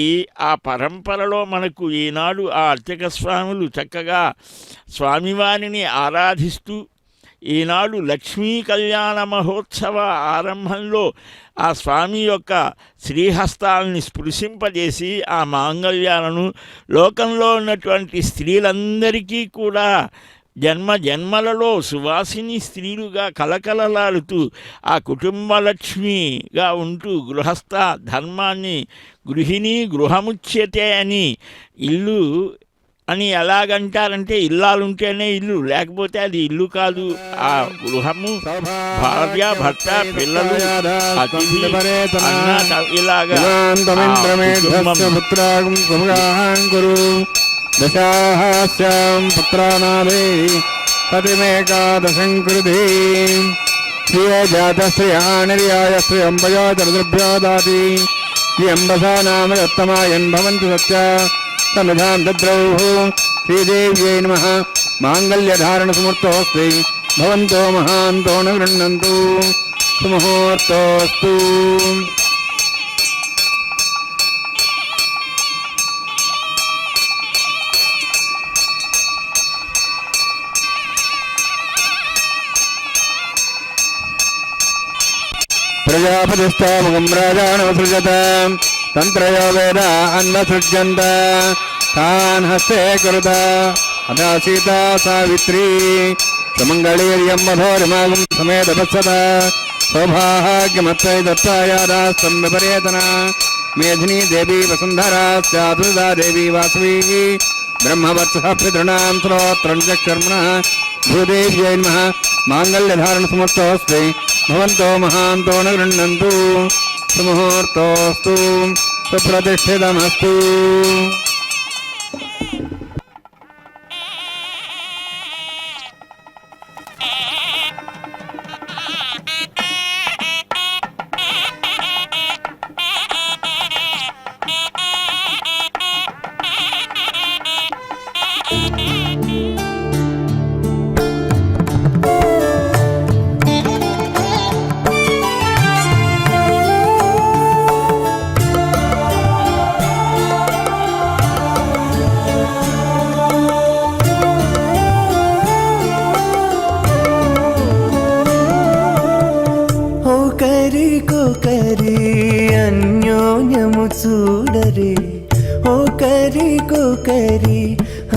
ఆ పరంపరలో మనకు ఈనాడు ఆ అర్చక స్వాములు చక్కగా స్వామివారిని ఆరాధిస్తూ ఈనాడు లక్ష్మీ కళ్యాణ మహోత్సవ ఆరంభంలో ఆ స్వామి యొక్క శ్రీహస్తాలని స్పృశింపజేసి ఆ మాంగళ్యాలను లోకంలో ఉన్నటువంటి స్త్రీలందరికీ కూడా జన్మలలో సువాసిని స్త్రీలుగా కలకలలాడుతూ ఆ కుటుంబలక్ష్మిగా ఉంటూ గృహస్థ ధర్మాన్ని గృహిణి గృహముచ్యతే అని ఇల్లు అని ఎలాగంటారంటే ఇల్లాలుంటేనే ఇల్లు, లేకపోతే అది ఇల్లు కాదు. ఆ గృహము భార్య భర్త పిల్లలు అతిథి అన్న ఇలాగా దశాహాస్యాం పుత్రానాదే పతిమేకాదశం కృధి శ్రియజాతశ్రియానిర్యాయ శ్రియంబయోదృభ్యో దాతి శ్రియంబసా నామ దత్తమాయన్ భవంతు సత్య సమిధాం దద్రౌః శ్రీదేవ్యై నమః మాంగళ్యధారణ సమర్థోస్తి భవంతో మహాంతో న గృహ్ణन्तు సుముహూర్తోస్తు. ప్రజాపతిస్థాముఖం రాజానమసృజత తంత్రయో వేద అన్నసృజ్యంత తాన్ హస్తే కరుత అథా సీతా సావిత్రీ సుమంగళీర్యం మధోరిమాగం సమేత వత్సత సౌభాగ్యమత్తై దత్తాయాదాస్తం విపరేతన మేధినీ దేవీ వసుంధరా స్యాదుదా దేవీ వాసవీ బ్రహ్మవత్సః పితॄణాం శ్రోత్రం చక్షుర్మణః భూదేవ్యై నమః మాంగళ్యధారణ సమర్థోస్తి భవంతో మహాంతో న గృహ్ణन्तు సుముహూర్తోస్తు సుప్రతిష్ఠితమస్తు. ఒకరికొకరి అన్యోన్యము చూడరే, ఒకరికొకరి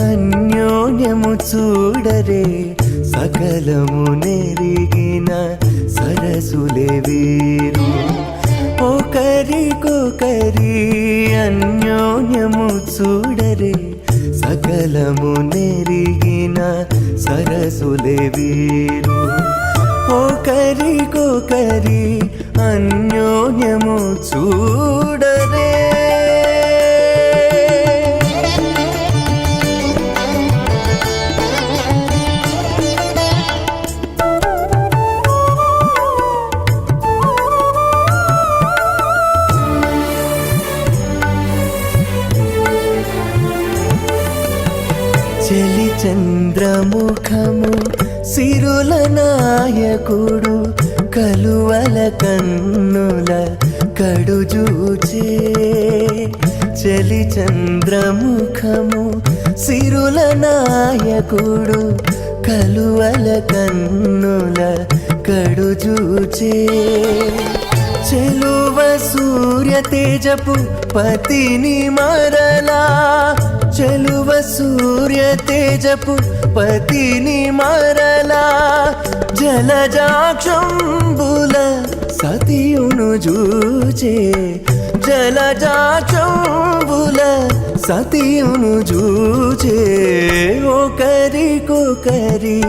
అన్యోన్యము చూడరే, సకలము నెరిగిన సరసులే వీరు. ఒకరికొకరి అన్యోన్యము చూడరే, సకలము నెరిగిన సరసులే వీరు. ఒకరికొకరి అన్యోన్యము చూడరే. చెలి చంద్రముఖము సిరుల నాయకుడు, కలువల కన్నుల కడుజూచే. చెలి చంద్రముఖము సిరుల నాయకుడు, కలువల కన్నుల కడుజూచే చెలువ సూర్య తేజపు పతిని మరలా చెలువ సూర్య తేజపు పతిని మరలా జలజాక్షంబుల సతియును జూచే జలజాక్షంబుల సతియును జూచే ఒకరికొకరి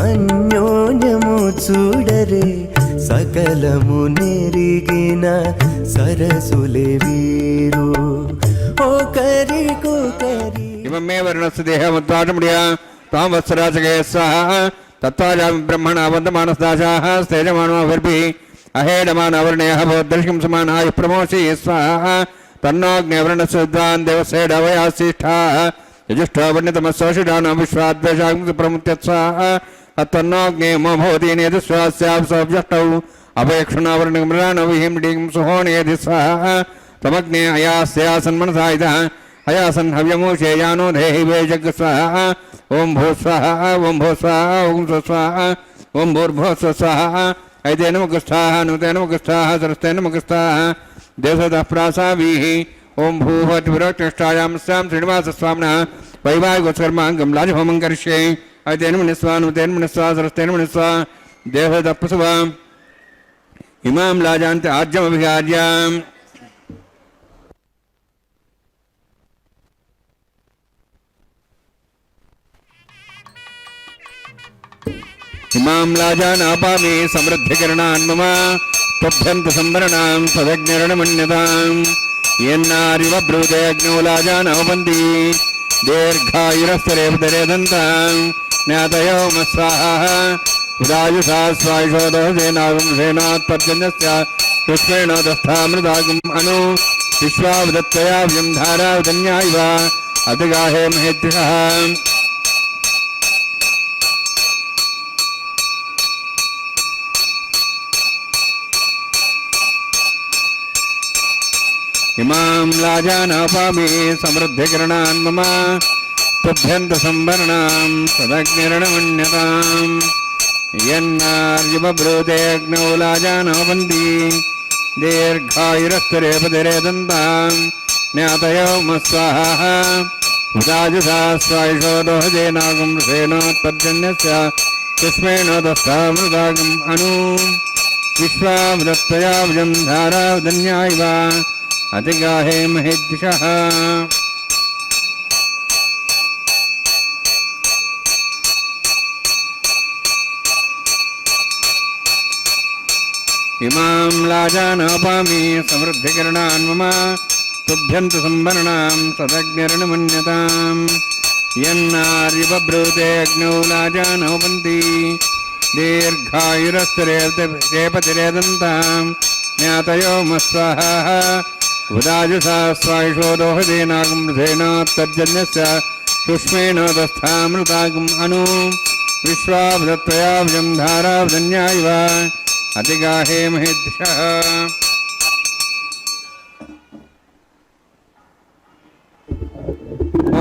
అన్యోన్యము చూడరే సకలము నెరిగిన సరసులే వీరు ఒకరికొకరి ఇమమే వర్ణస్సు దేహముద్వాటముడియా తాం వత్సరాజగే స్వాహ తత్వాజామి బ్రహ్మణ వందమానస్తాజాః స్తేజమానోభిర్భిః అహేడమానవర్ణేః భవద్దర్శిం సమానాయ ప్రమోషి స్వాహ తన్నోగ్నివర్ణస్సుద్వాన్ దేవసేడవయాసిష్ఠాః యజుష్ఠో వర్ణితమస్సోషిడానో విశ్వాద్వేషాగ్ం ప్రముత్యత్స్వాహ తన్నోగ్నేమో భవతి నేదుస్వాస్యాప్సవ్యష్టౌ అపేక్షణావర్ణమృణానవిహిం సుహోణేధి స్వాహ తమగ్నే అయాస్యాసన్మనసాయుధ అయాసన్ హవ్యమోషేయానో దేహి వేజగ్ స్వాహ ఓం భూ స్వాహ ఓం భూ స్వాహ ఓం స్వాహ ఓం భూర్భో స్వాహ ఐతేన ముఖస్థాః నూతేన ముఖస్థాః సరస్తేన ముఖస్థాః దేవతః ప్రాసావీః ఓం భూభద్విరోక్తిష్టాయాం స్యాం శ్రీనివాసస్వామినః వైవాహికోత్సర్మాంగం లాజహోమం కరిష్యే ఐతేన మునిస్వా నూతేన మునిస్వా సరస్తేన మునిస్వా దేవతః ప్రసవా ఇమాం లాజాంతి ఆజ్యమభిహార్యాం ఇమాం లాజానాపామి సమృద్ధికరణాన్ మమ తుభ్యంత సంవరణాం తదజ్ఞరణమన్యతాం యన్నారివ బ్రూతే అగ్నో లాజానవపంతి దీర్ఘాయురస్తరేపదరేదంతాం జ్ఞాతయో మస్వాహ ఉదాయుషా స్వాయుషోదోసేనాగం సేనాత్పర్జన్యస్య పుష్పేణోదస్థామృతాగం అను విశ్వావదత్తయా వ్యం ధారావదన్యా ఇవ అతిగాహే మహేద్యుషః ఇమాం లాజానాపామి సమృద్ధికరణాన్ మమ తుభ్యంత సంవరణాం తదగ్నిరణమన్యతాం యన్నార్యుబ్రూతే అగ్నౌ లాజానవపంతి దీర్ఘాయురస్తరేపదిరేదంతాం జ్ఞాతయో మస్వాహ ఉదాజుషా స్వాయుషోదోహజేనాగం సేనోత్పర్జన్యస్య పుష్పేణోదస్థామృతాగం అను విశ్వావదత్తయా వ్యం ధారావదన్యా ఇవ అతిగాహే మహేద్యుషః ఇమాం లాజానాపామి సమృద్ధికరణాన్ మమ తుభ్యంత సంవరణాం తదగ్నిరణమన్యతాం యన్నార్యుబ్రూతే అగ్నౌ లాజానవపంతి దీర్ఘాయురస్తరేపతిరేదంతాం జ్ఞాతయో మస్వాహ ఉదాజుషా స్వాయుషోదోహజేనాగం సేనోత్తర్జన్యస్య పుష్పేణోదస్థామృతాగం అను విశ్వావదత్తయా వ్యం ధారావదన్యా ఇవ అతిగాహే మహేద్యుషః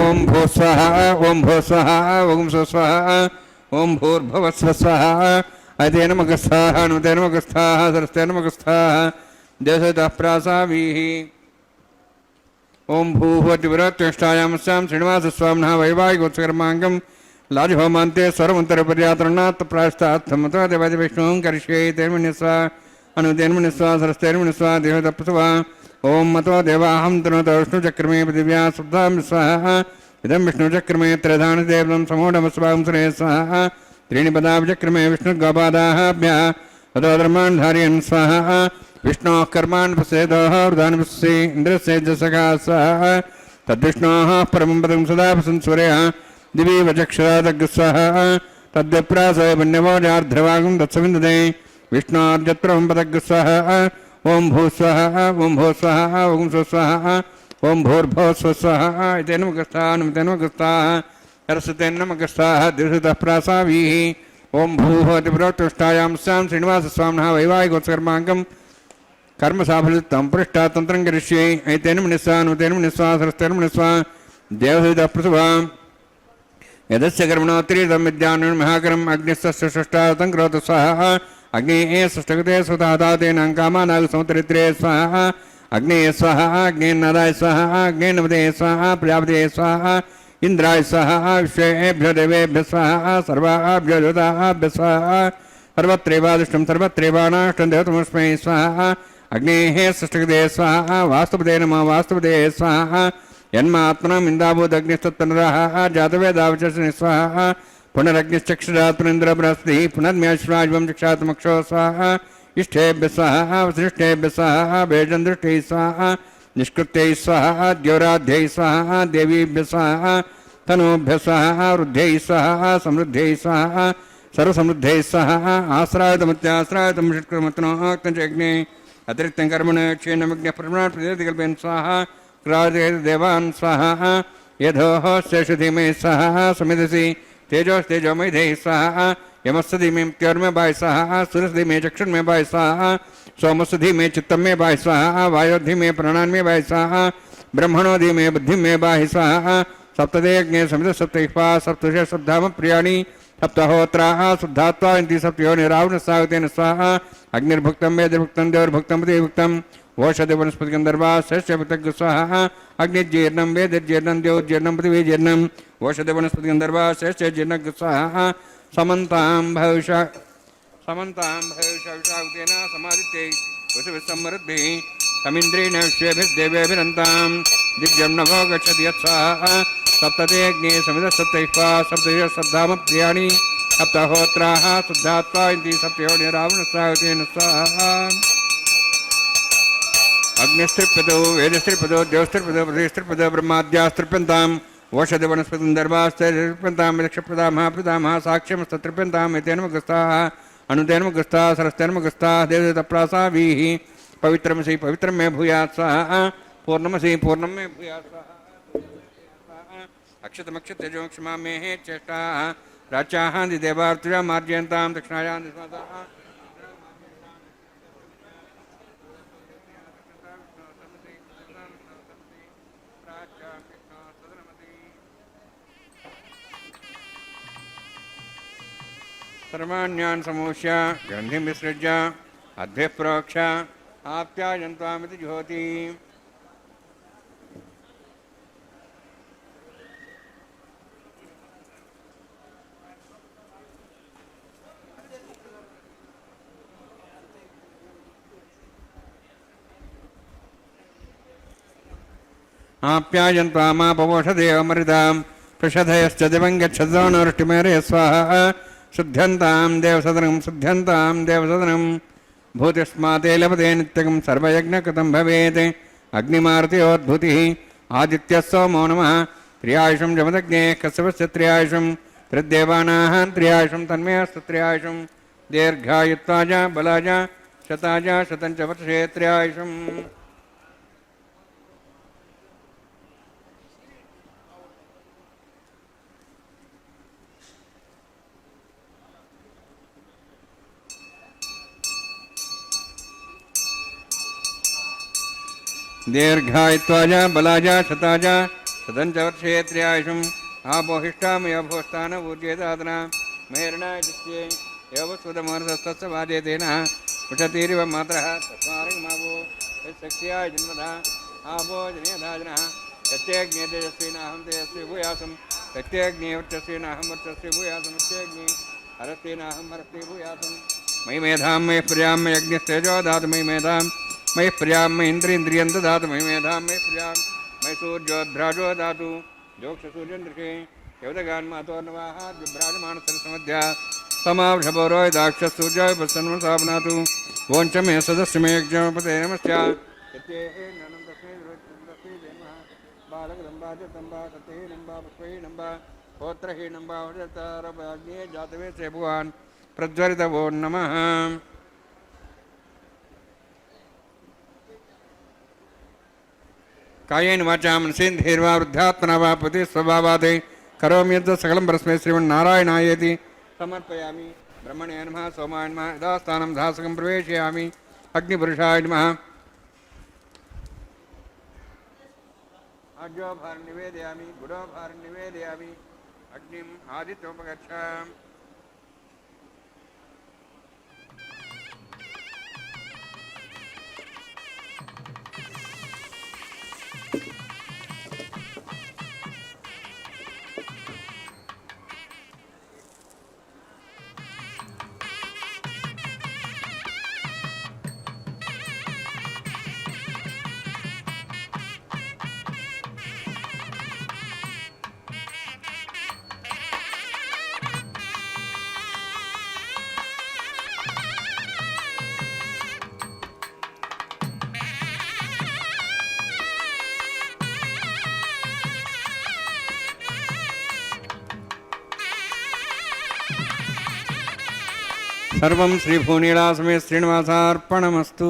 ఓం భూస్వః ఓం భూస్వః ఓం స్వస్వః ఓం భూర్భువస్వస్వః ఐతేన ముఖస్థాః నూతేన ముఖస్థాః సరస్తేన ముఖస్థాః దేవతః ప్రాసావీః ఓం భూభద్విరోక్తిష్టాయాం స్యాం శ్రీనివాసస్వామినః వైవాహికోత్సర్మాంగం లాజహోమాంతే స్వరముత్తరపర్యాతరణాత్ ప్రాయస్తాత్తమతో దేవతి విష్ణుం కరిష్యే తేన్మునిస్వా అనుతేన్మునిస్వా సరస్తేన్మునిస్వా దేవతః ప్రసవా ఓం మతో దేవాహం తనోత విష్ణుచక్రమే పృథివ్యా శుద్ధాం స్వాహ ఇదం విష్ణుచక్రమే త్రిధానదేవం సమూఢమస్వాం సురే స్వాహ त्रीणि पदाब्जक्रमे विष्णुगोपादाभ्यः ततो धर्मान् धारयन् स्वाहा विष्णोः कर्मान् पश्येतोः वृदान् पश्ये इन्द्रस्य जसखा स्वाहा तद्विष्णोः परमं पदं सदा प्रसंस्वरः दिवि वचक्षरादग्स्वाहा तद्विप्रासय पुण्यवोजार्ध्रवागं तत्सविन्दते विष्णोर्जत्रमं पदग्स्वाहा ओं भूस्वाहा ओं भूस्वाहा ओं स्वस्वाहा ओं भूर्भुवस्वस्वाहा इति नमगस्ताः हर्षतेन्नमगस्ताः दिवसतः प्रासावीः ओं भूभवति प्रोत्ष्टायां स्यां श्रीनिवासस्वामिनः वैवाहिकोत्सर्माङ्गं कर्मसाफलितं पृष्ठा तन्त्रं करिष्ये ऐतेन मुनिस्वा नूतेन मुनिस्वा सरस्तेन मुनिस्वा देवसहितः प्रसवा यदस्य कर्मणोत्तरीतं विद्यान् महाकरम् अग्निस्तस्य सृष्टातं करोतु स्वाहा अग्नेः सृष्टगते सुतादातेनां कामानागसमुत्तरित्रे स्वाहा अग्नेय स्वाहा अग्नेन्नादाय स्वाहा अग्नेन्नमते स्वाहा प्रजापते स्वाहा इंद्राय स्वाहा विश्वेभ्यो देवेभ्य स्वाहा सर्वाभ्यो देवताभ्य स्वाहा सर्वत्रैवादुष्टं सर्वत्रैवानाष्टं देवतमस्मै स्वाहा अग्नेः सृष्टगते स्वाहा वास्तुपदे नमः वास्तुपदे स्वाहा यन्मात्मनम् इन्दाभूदग्निस्तत्पुनरः जातवेदावचर्षणि स्वाहा पुनरग्निश्चक्षुरात् पुनरिन्द्र बृहस्पतिः पुनर्म्याश्वाज्वं चक्षात्मक्षो स्वाहा इष्टेभ्य स्वाहा वसिष्ठेभ्य स्वाहा वेदन्दृष्टैः स्वाहा निष्कृत्यै स्वाहा द्योराध्यै स्वाहा देवीभ्य स्वाहा तनूभ्य स्वाहा वृद्ध्यै स्वाहा समृद्ध्यै स्वाहा सर्वसमृद्ध्यै स्वाहा आश्रायतमत्याश्रायतं षट्कृतमत्नोक्तञ्चग्ने अतिरिक्तं कर्मण क्षीणमग्न्यः प्रमाणात् प्रतिकल्पयन् स्वाहा क्रादेवान् स्वाहा यधोः शेषधीमहि स्वाहा समिधसि तेजोस्तेजोमयधैः स्वाहा यमस्सधि में त्योर्मे बाय स्वाहा सूरसधि में चक्षुण में बाय स्वाहा सोमसधि में चित्तम में बाय स्वाहा वायोधि में प्राणान में बाय स्वाहा ब्रह्मणोधि में बुद्धि में बाय स्वाहा सप्तदेज्ञे समित सप्तहिपा सप्तश सप्ताम प्रियाणि सप्तहोत्राः शुद्धात्वा इंति सप्तयो निरावृण सागतेन स्वाहा अग्निर्भुक्तं वेदिर्भुक्तं देवर्भुक्तं देवभुक्तं ओषधि वनस्पति गंधर्वा शस्यभुक्तज्ञ स्वाहा अग्निजीर्णं वेदिर्जीर्णं देवजीर्णं पृथिवीजीर्णं ओषधि वनस्पति गंधर्वा शस्यजीर्णज्ञ स्वाहा समन्तां भविष्य विषावतेन समादित्यै वसुविसमृद्धिः तमिन्द्रेण विश्वेभिर्देवेभिरन्तां दिव्यं नभो गच्छति यत्स्वाहा सप्ततेऽग्ने समिधसप्तहिपा सप्तशब्दाम प्रियाणि सप्तहोत्राः शुद्धात्वा इति सप्तयो निरावृणस्वागतेन स्वाहा अग्निस्त्रिप्यतो वेदस्त्रिप्यतो देवस्त्रिप्यतो पृथिवीस्त्रिप्यतो ब्रह्माद्यास्त्रिप्यन्ताम् ओषधि वनस्पति दर्भास्त्रिप्यन्तां यक्षप्रदा महाप्रदामः साक्ष्यमस्तत्रिप्यन्ताम् एतेन मुखस्थाः अनुतेन मुखस्थाः सरस्तेन मुखस्थाः देवदत्तप्रासाभिः पवित्रमसि पवित्रं मे भूयात् स्वाहा पूर्णमसि पूर्णं मे भूयात् स्वाहा अक्षतमक्षतेजोक्षमां मे चेष्टाः प्राच्याः दिदेवार्तुजा मार्जयन्तां दक्षिणायां दिस्मताः सर्वाण्यान् समूष्य गन्धिं विसृज्य अद्भिः प्रोक्ष आप्यायन्त्वामिति जुहोति आप्यायन्त्वामापवोषदेवमृतां प्रषधयश्च दिवं गच्छद्रोणवृष्टिमेरे स्वाहा शुद्ध्यन्तां देवसदनं भूतिस्माते लभते नित्यं सर्वयज्ञकृतं भवेत् अग्निमारुतयोद्भूतिः आदित्यः सोमो नमः त्र्यायुषं जमदग्नेः कश्यपस्य त्र्यायुषं त्रिदेवानाः त्र्यायुषं तन्मेऽस्तु त्र्यायुषं दीर्घायुत्वाज बलाज शताज शतञ्च वर्षे त्र्यायुषम् दीर्घायुत्वाज बलाज शताज शतञ्च वर्षे त्र्यायुषम् आपोहिष्ठामयोभोस्थान ऊर्जेदादना मेरणायित्ये योवस्वदमोरसस्तस्य वाजेतेन पुषतीरिव मातरः तस्मारिमावो यशक्त्याय जन्मदा आपो जनेदाजनः यत्यग्ने तेजस्विनाहं तेजस्वी भूयासं यत्यग्नेवर्चस्विनाहं वर्चस्वी भूयासं यत्यग्ने हरस्विनाहं हरस्वी भूयासं मयि मेधां मयि प्रियां मयि अग्निस्तेजो दातु मयि मेधां मयि प्रियां मयि इन्द्रियं ददातु मयि मेधां मयि प्रियां मयि सूर्योद्भ्राजो दातु जोक्षसूर्यन्दृके यवदगान् मातोर्नवाः विभ्राजमानसरसमध्या समावृषभोरोय दाक्षसूर्याय प्रसन्नमसापनातु वोञ्च मे सदस्य मे यज्ञपते नमस्या यत्येः ननं तस्मै नमः बालकदम्बाजतम्बा सत्यः नम्बा पुष्पैः नम्बा होत्रैः नम्बा वजतारभाग्ये जातवे से भगवान् प्रज्वलितवो नमः कायेन वाचा मनसेन्द्रियैर्वा वृद्धात्मना वा पति स्वभावादे करोमि यद् सकलं परस्मै श्रीमन्नारायणायेति समर्पयामि ब्रह्मणे नमः सोमाय नमः यथास्थानं धासकं प्रवेशयामि अग्निपुरुषाय नमः आज्योभारं निवेदयामि गुडोभारं निवेदयामि అగ్నిం ఆదిత్యోపగచ్చ. సర్వం శ్రీభూనీలాసమే శ్రీనివాసార్పణమస్తు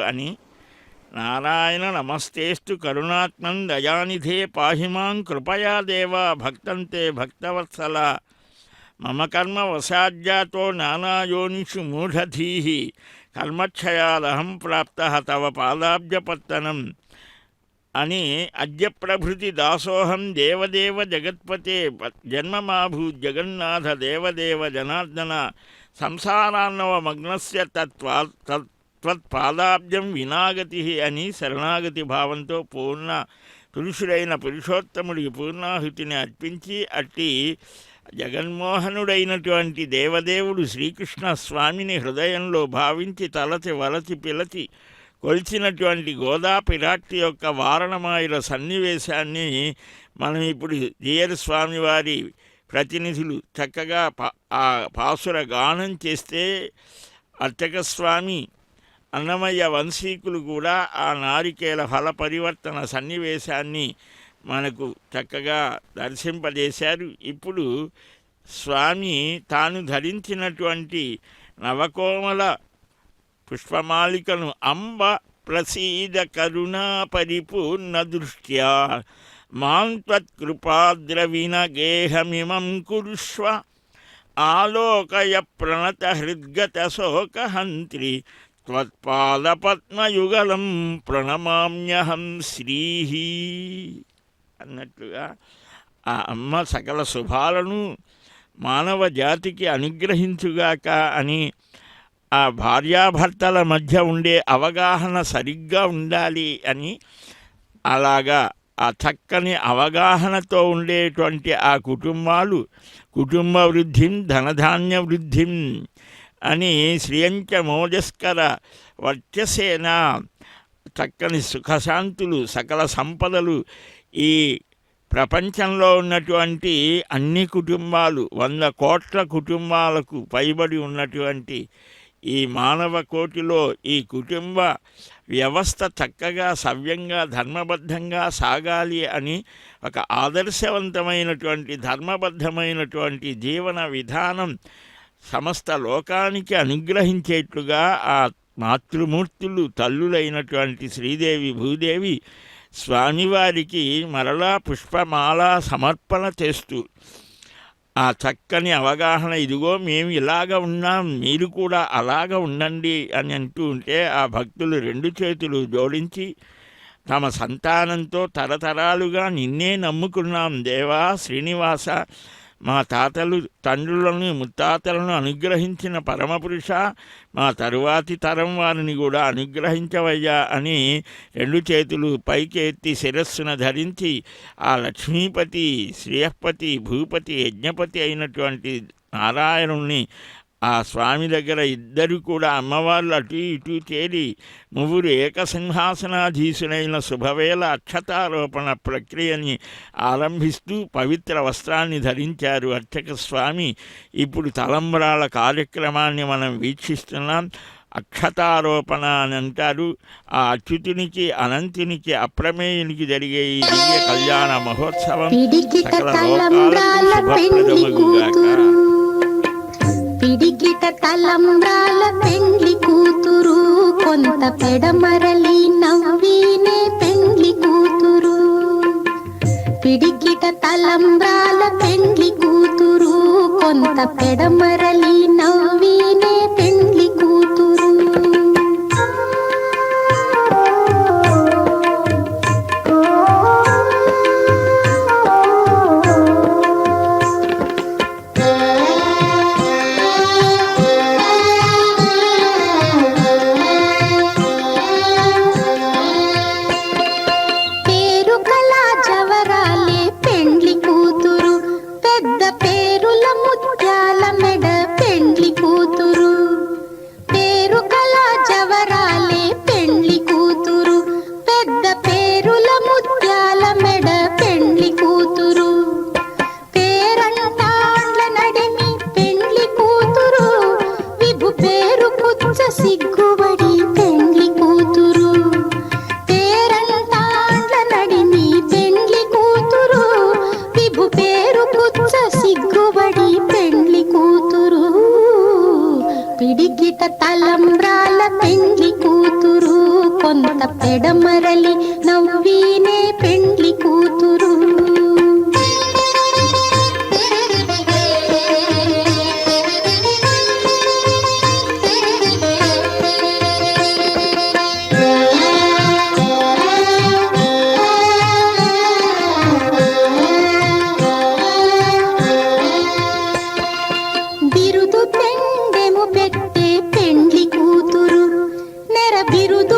అని నారాయణ నమస్తేస్తు కరుణాత్మన్ దయానిధే పాహిమాం కృపయా దేవా భక్తంతే భక్తవత్సల మమ కర్మ వశాజ్జాతో నానాయోనిషు మూఢధీః కర్మక్షయాదహం ప్రాప్తః తవ పాదాబ్జపత్తనం అని అద్య ప్రభృతి దాసోహం దేవదేవ జగత్పతే జన్మమాభూత్ జగన్నాథ దేవదేవ జనార్దన సంసారాన్నవమగ్నస్య త్వత్పాదాబ్జం వినాగతి అని శరణాగతి భావంతో పూర్ణ పురుషుడైన పురుషోత్తముడికి పూర్ణాహుతిని అర్పించి అట్టి జగన్మోహనుడైనటువంటి దేవదేవుడు శ్రీకృష్ణ స్వామిని హృదయంలో భావించి తలచి వలచి పిలచి కొలిచినటువంటి గోదా పిరాట్టి యొక్క వారణమాయుల సన్నివేశాన్ని మనం ఇప్పుడు జీయర్ స్వామి వారి ప్రతినిధులు చక్కగా ఆ పాసుర గానం చేస్తే అర్చక స్వామి అన్నమయ్య వంశీకులు కూడా ఆ నారికేల ఫల పరివర్తన సన్నివేశాన్ని మనకు చక్కగా దర్శింపజేశారు. ఇప్పుడు స్వామి తాను ధరించినటువంటి నవకోమల పుష్పమాలికను అంబ ప్రసీద కరుణా పరిపూర్ణ దృష్ట్యా మాం త్వత్కృపాద్రవిణ గేహమిమం కురుష్వ ఆలోకయ ప్రణత హృద్గత శోకహంత్రి త్వత్పాదపద్మయుగలం ప్రణమామ్యహం శ్రీః అన్నట్లుగా ఆ అమ్మ సకల శుభాలను మానవ జాతికి అనుగ్రహించుగాక అని ఆ భార్యాభర్తల మధ్య ఉండే అవగాహన సరిగ్గా ఉండాలి అని అలాగా ఆ చక్కని అవగాహనతో ఉండేటువంటి ఆ కుటుంబాలు కుటుంబ వృద్ధిం ధనధాన్య వృద్ధిం అని శ్రియంచ మోజస్కర వర్చసేన చక్కని సుఖశాంతులు సకల సంపదలు ఈ ప్రపంచంలో ఉన్నటువంటి అన్ని కుటుంబాలు 100 కోట్ల కుటుంబాలకు పైబడి ఉన్నటువంటి ఈ మానవ కోటిలో ఈ కుటుంబ వ్యవస్థ చక్కగా సవ్యంగా ధర్మబద్ధంగా సాగాలి అని ఒక ఆదర్శవంతమైనటువంటి ధర్మబద్ధమైనటువంటి జీవన విధానం సమస్త లోకానికి అనుగ్రహించేట్లుగా ఆ మాతృమూర్తులు తల్లులైనటువంటి శ్రీదేవి భూదేవి స్వామివారికి మరలా పుష్పమాల సమర్పణ చేస్తూ ఆ చక్కని అవగాహన ఇదిగో మేము ఇలాగ ఉన్నాం మీరు కూడా అలాగ ఉండండి అని అంటూ ఉంటే ఆ భక్తులు 2 చేతులు జోడించి తమ సంతానంతో తరతరాలుగా నిన్నే నమ్ముకున్నాం దేవా శ్రీనివాస మా తాతలు తండ్రులను ముత్తాతలను అనుగ్రహించిన పరమపురుష మా తరువాతి తరం వారిని కూడా అనుగ్రహించవయ్యా అని 2 చేతులు పైకి ఎత్తి శిరస్సును ధరించి ఆ లక్ష్మీపతి శ్రేయపతి భూపతి యజ్ఞపతి అయినటువంటి నారాయణుణ్ణి ఆ స్వామి దగ్గర ఇద్దరు కూడా అమ్మవార్లు అటు ఇటు చేరి ముగ్గురు ఏకసింహాసనాధీశులైన శుభవేళ అక్షతారోపణ ప్రక్రియని ఆరంభిస్తూ పవిత్ర వస్త్రాన్ని ధరించారు అర్చక స్వామి. ఇప్పుడు తలంబ్రాల కార్యక్రమాన్ని మనం వీక్షిస్తున్నాం. అక్షతారోపణ అని అంటారు. ఆ అచ్యుతునికి అనంతునికి అప్రమేయునికి జరిగే ఈ దివ్య కళ్యాణ మహోత్సవం సకల లోకాలకు శుభప్రదమగుగాక. పిడికిట తలంబ్రాల పెండ్లి కూతురు కొంత పెడమరలి నవ్వీనే పెండ్లి కూతురు. పిడికిట తలంబ్రాల పెండ్లి కూతురు కొంత పెడమరలి నవ్వీనే పెండ్లి కూతురు. లేత తలంబ్రాల పెండ్లి కూతురు కొంత పెడమరలి నవ్వీనే పెండ్లి కూతురు బిరుదు పెండెము పెట్టే పెండ్లి కూతురు నెర బిరుదు